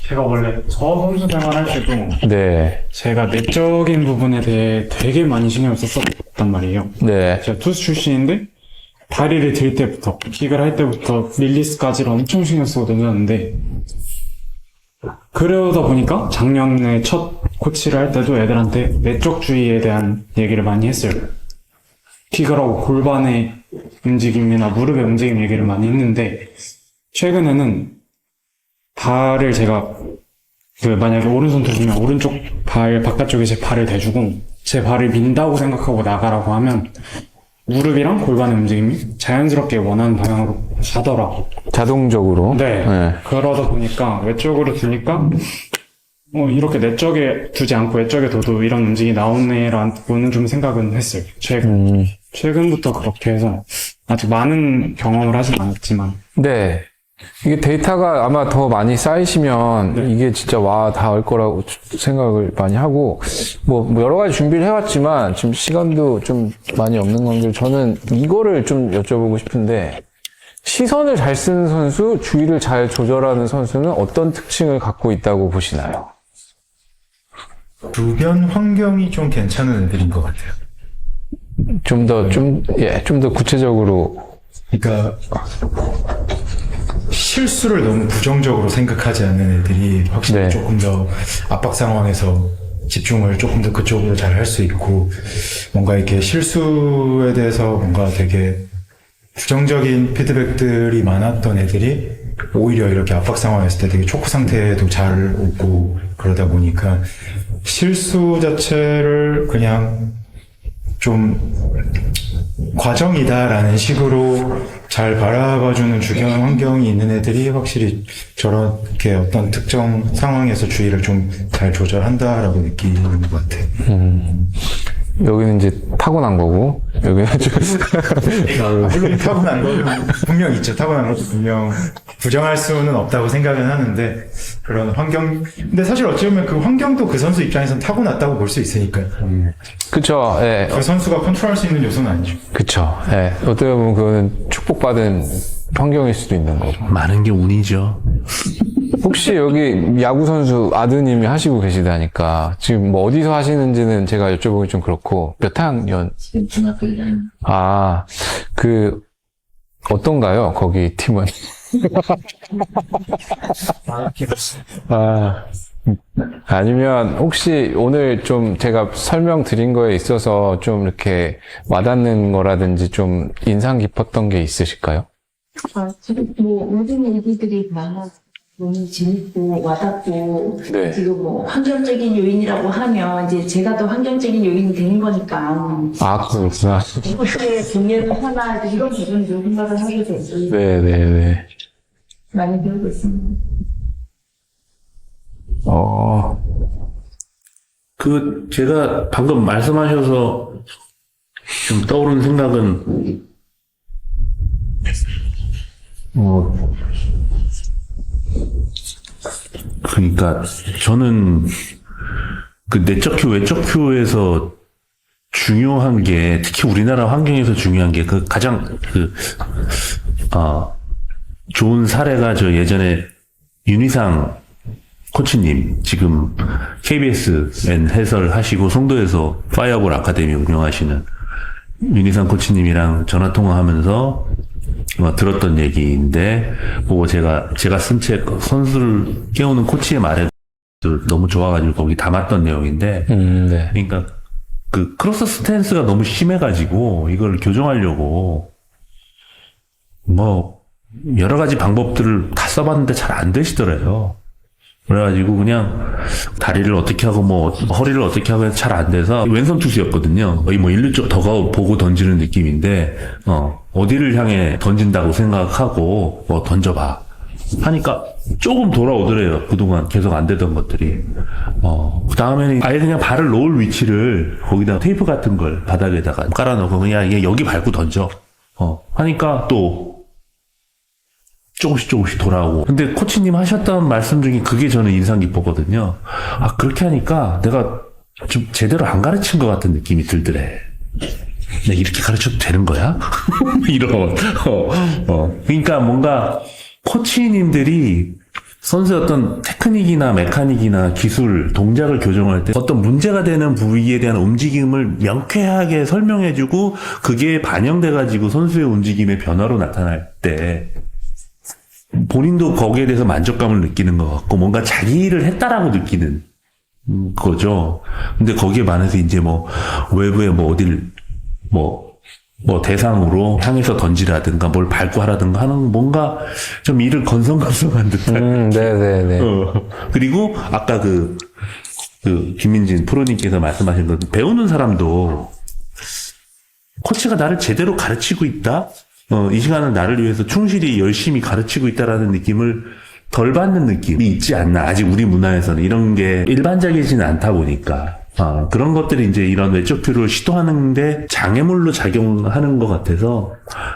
제가 원래 저 선수 생활할 때도 네. 제가 내적인 부분에 대해 되게 많이 신경을 썼었단 말이에요. 네. 제가 투수 출신인데 다리를 들 때부터 킥을 할 때부터 릴리스까지 엄청 신경 쓰고 던졌는데 그러다 보니까 작년에 첫 코치를 할 때도 애들한테 내적주의에 대한 얘기를 많이 했어요. 킥을 하고 골반의 움직임이나 무릎의 움직임 얘기를 많이 했는데 최근에는 발을 제가 만약에 오른손 투수면 오른쪽 발 바깥쪽에 제 발을 대주고 제 발을 민다고 생각하고 나가라고 하면 무릎이랑 골반의 움직임이 자연스럽게 원하는 방향으로 가더라고. 자동적으로. 네. 네. 그러다 보니까 외쪽으로 두니까 이렇게 내 쪽에 두지 않고 외쪽에 둬도 이런 움직임이 나오네라고는 좀 생각은 했어요. 최근부터 그렇게 해서 아직 많은 경험을 하진 않았지만 네. 이게 데이터가 아마 더 많이 쌓이시면 이게 진짜 닿을 거라고 생각을 많이 하고 뭐 여러 가지 준비를 해왔지만 지금 시간도 좀 많이 없는 관계로 저는 이거를 좀 여쭤보고 싶은데 시선을 잘 쓰는 선수, 주의를 잘 조절하는 선수는 어떤 특징을 갖고 있다고 보시나요? 주변 환경이 좀 괜찮은 애들인 것 같아요. 좀 더 구체적으로. 그러니까 실수를 너무 부정적으로 생각하지 않는 애들이 확실히 네. 조금 더 압박 상황에서 집중을 조금 더 그쪽으로 잘 할 수 있고 뭔가 이렇게 실수에 대해서 뭔가 되게 부정적인 피드백들이 많았던 애들이 오히려 이렇게 압박 상황에 있을 때 되게 초크 상태에도 잘 오고 그러다 보니까 실수 자체를 그냥 좀 과정이다라는 식으로 잘 바라봐주는 주변 환경이 있는 애들이 확실히 저렇게 어떤 특정 상황에서 주의를 좀 잘 조절한다라고 느끼는 것 같아요. 여기는 이제 타고난 거고 여기는 좀 물론 타고난 거는 분명 있죠. 타고난 것도 분명 부정할 수는 없다고 생각은 하는데 그런 환경 근데 사실 어찌 보면 그 환경도 그 선수 입장에서는 타고났다고 볼 수 있으니까요. 그쵸. 예. 그 선수가 컨트롤할 수 있는 요소는 아니죠. 그쵸. 예. 어떻게 보면 그거는 축복받은 환경일 수도 있는 거고. 많은 게 운이죠. 혹시 여기 야구 선수 아드님이 하시고 계시다니까 지금 뭐 어디서 하시는지는 제가 여쭤보기 좀 그렇고 몇 학년? 중학교 1학년. 아, 어떤가요? 거기 팀은? 아니면 혹시 오늘 좀 제가 설명드린 거에 있어서 좀 이렇게 와닿는 거라든지 좀 인상 깊었던 게 있으실까요? 지금 모든 얘기들이 많아 너무 재밌고 와닿고 네. 지금 환경적인 요인이라고 하면 이제 제가 더 환경적인 요인이 되는 거니까 아, 그렇구나. 어떻게 공연을 하나 이런 부분도 생각을 하게 되고 네네네. 많이 배우고 있습니다. 제가 방금 말씀하셔서 좀 떠오른 생각은, 그러니까 저는 그 내적 큐, 외적 큐에서 중요한 게, 특히 우리나라 환경에서 중요한 게 그 가장 좋은 사례가 저 예전에 윤희상 코치님, 지금 KBSN 해설하시고 송도에서 파이어볼 아카데미 운영하시는 윤희상 코치님이랑 전화통화하면서 들었던 얘기인데, 보고 제가 쓴 책 선수를 깨우는 코치의 말에 너무 좋아가지고 거기 담았던 내용인데, 네. 그러니까 그 크로스 스탠스가 너무 심해가지고 이걸 교정하려고 여러 가지 방법들을 다 써봤는데 잘 안 되시더래요. 그래가지고 그냥 다리를 어떻게 하고 허리를 어떻게 하고 해서 잘 안 돼서 왼손 투수였거든요. 거의 1, 2쪽 더 보고 던지는 느낌인데 어디를 향해 던진다고 생각하고 던져봐 하니까 조금 돌아오더래요. 그동안 계속 안 되던 것들이. 그 다음에는 아예 그냥 발을 놓을 위치를 거기다 테이프 같은 걸 바닥에다가 깔아놓고 그냥 여기 밟고 던져. 하니까 또 조금씩 돌아오고. 근데 코치님 하셨던 말씀 중에 그게 저는 인상 깊었거든요. 아, 그렇게 하니까 내가 좀 제대로 안 가르친 것 같은 느낌이 들더래. 내가 이렇게 가르쳐도 되는 거야? 이런. 그러니까 뭔가 코치님들이 선수의 어떤 테크닉이나 메카닉이나 기술, 동작을 교정할 때 어떤 문제가 되는 부위에 대한 움직임을 명쾌하게 설명해주고 그게 반영돼가지고 선수의 움직임의 변화로 나타날 때 본인도 거기에 대해서 만족감을 느끼는 것 같고 뭔가 자기 일을 했다라고 느끼는 거죠. 근데 거기에 반해서 이제 뭐 외부에 뭐 어딜 뭐 대상으로 향해서 던지라든가 뭘 밟고 하라든가 하는 뭔가 좀 일을 건성건성한 듯한. 네네네. 그리고 아까 그 김민진 프로님께서 말씀하신 것 배우는 사람도 코치가 나를 제대로 가르치고 있다? 이 시간을 나를 위해서 충실히 열심히 가르치고 있다라는 느낌을 덜 받는 느낌이 있지 않나. 아직 우리 문화에서는 이런 게 일반적이지는 않다 보니까. 그런 것들이 이제 이런 외적 교류를 시도하는데 장애물로 작용하는 것 같아서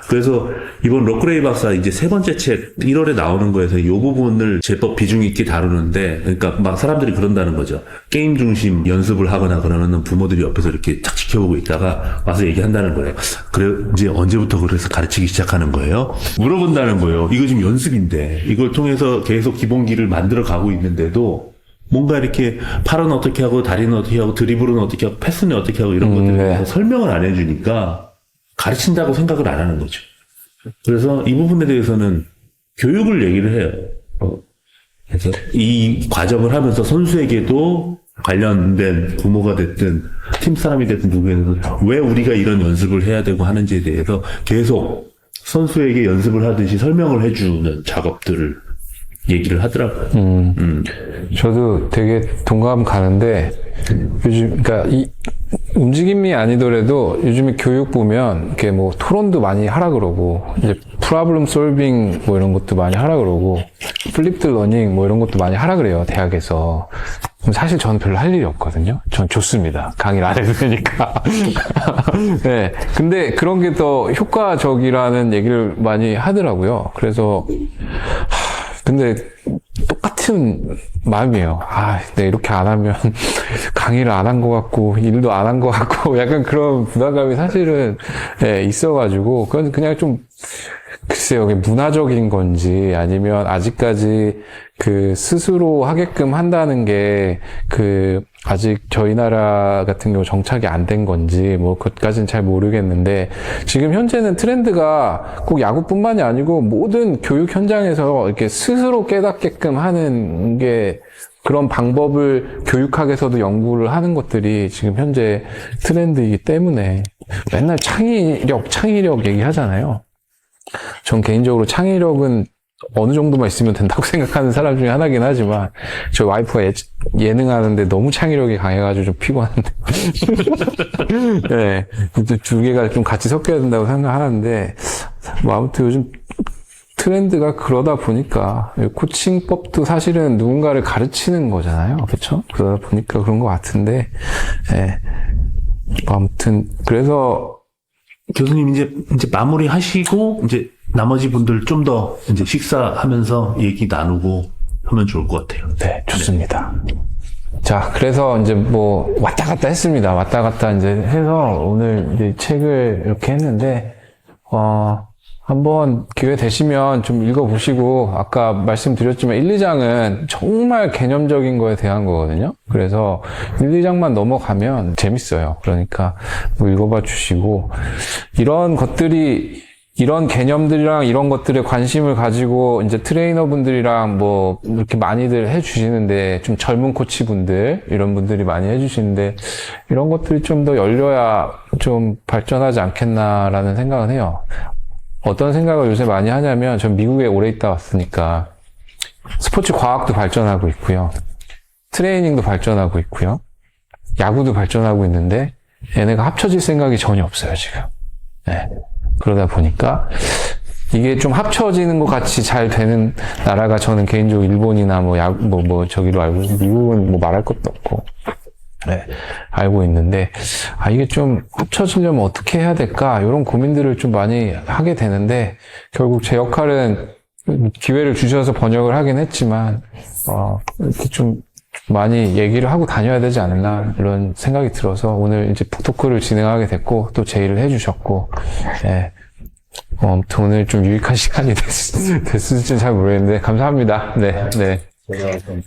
그래서 이번 로크레이 박사 이제 세 번째 책 1월에 나오는 거에서 이 부분을 제법 비중 있게 다루는데 그러니까 막 사람들이 그런다는 거죠. 게임 중심 연습을 하거나 그러면은 부모들이 옆에서 이렇게 탁 지켜보고 있다가 와서 얘기한다는 거예요. 그래 이제 언제부터 그래서 가르치기 시작하는 거예요? 물어본다는 거예요. 이거 지금 연습인데 이걸 통해서 계속 기본기를 만들어 가고 있는데도 뭔가 이렇게 팔은 어떻게 하고 다리는 어떻게 하고 드리블은 어떻게 하고 패스는 어떻게 하고 이런 것들에 대해서 설명을 안 해주니까 가르친다고 생각을 안 하는 거죠. 그래서 이 부분에 대해서는 교육을 얘기를 해요. 그래서 이 과정을 하면서 선수에게도 관련된 부모가 됐든 팀 사람이 됐든 누구에게든 왜 우리가 이런 연습을 해야 되고 하는지에 대해서 계속 선수에게 연습을 하듯이 설명을 해주는 작업들을 얘기를 하더라고요. 저도 되게 동감 가는데, 요즘, 그러니까 이 움직임이 아니더라도 요즘에 교육 보면, 이렇게 뭐 토론도 많이 하라 그러고, 이제 프로블럼 솔빙 뭐 이런 것도 많이 하라 그러고, 플립드 러닝 뭐 이런 것도 많이 하라 그래요, 대학에서. 사실 저는 별로 할 일이 없거든요. 전 좋습니다. 강의를 안 해도 되니까. 네. 근데 그런 게 더 효과적이라는 얘기를 많이 하더라고요. 그래서, 근데 똑같은 마음이에요. 내가 이렇게 안 하면 강의를 안 한 것 같고 일도 안 한 것 같고 약간 그런 부담감이 사실은 있어가지고 그건 그냥 좀 글쎄요, 이게 문화적인 건지 아니면 아직까지 그 스스로 하게끔 한다는 게 아직 저희 나라 같은 경우 정착이 안 된 건지 뭐 그것까지는 잘 모르겠는데 지금 현재는 트렌드가 꼭 야구뿐만이 아니고 모든 교육 현장에서 이렇게 스스로 깨닫게끔 하는 게 그런 방법을 교육학에서도 연구를 하는 것들이 지금 현재 트렌드이기 때문에 맨날 창의력 얘기하잖아요. 전 개인적으로 창의력은 어느 정도만 있으면 된다고 생각하는 사람 중에 하나긴 하지만 저 와이프가 예능하는데 너무 창의력이 강해가지고 좀 피곤한데 네, 두 개가 좀 같이 섞여야 된다고 생각하는데 뭐 아무튼 요즘 트렌드가 그러다 보니까 코칭법도 사실은 누군가를 가르치는 거잖아요, 그렇죠? 그러다 보니까 그런 것 같은데 네. 아무튼 그래서 교수님 이제 마무리 하시고 이제 나머지 분들 좀 더 이제 식사하면서 얘기 나누고 하면 좋을 것 같아요. 네, 좋습니다. 자, 그래서 이제 뭐 왔다 갔다 했습니다. 왔다 갔다 이제 해서 오늘 이제 책을 이렇게 했는데 한번 기회 되시면 좀 읽어보시고 아까 말씀드렸지만 1, 2장은 정말 개념적인 거에 대한 거거든요. 그래서 1, 2장만 넘어가면 재밌어요. 그러니까 뭐 읽어봐 주시고 이런 개념들이랑 이런 것들에 관심을 가지고 이제 트레이너분들이랑 뭐 이렇게 많이들 해주시는데 좀 젊은 코치분들 이런 분들이 많이 해주시는데 이런 것들이 좀 더 열려야 좀 발전하지 않겠나라는 생각은 해요. 어떤 생각을 요새 많이 하냐면 전 미국에 오래 있다 왔으니까 스포츠 과학도 발전하고 있고요. 트레이닝도 발전하고 있고요. 야구도 발전하고 있는데 얘네가 합쳐질 생각이 전혀 없어요, 지금. 네. 그러다 보니까 이게 좀 합쳐지는 것 같이 잘 되는 나라가 저는 개인적으로 일본이나 저기로 알고 미국은 뭐 말할 것도 없고 네, 알고 있는데 이게 좀 합쳐지려면 어떻게 해야 될까 이런 고민들을 좀 많이 하게 되는데 결국 제 역할은 기회를 주셔서 번역을 하긴 했지만, 이렇게 좀 많이 얘기를 하고 다녀야 되지 않나, 이런 생각이 들어서 오늘 이제 북토크를 진행하게 됐고, 또 제의를 해주셨고, 예. 아무튼 오늘 좀 유익한 시간이 됐을지 잘 모르겠는데, 감사합니다. 네, 네. 제가 좀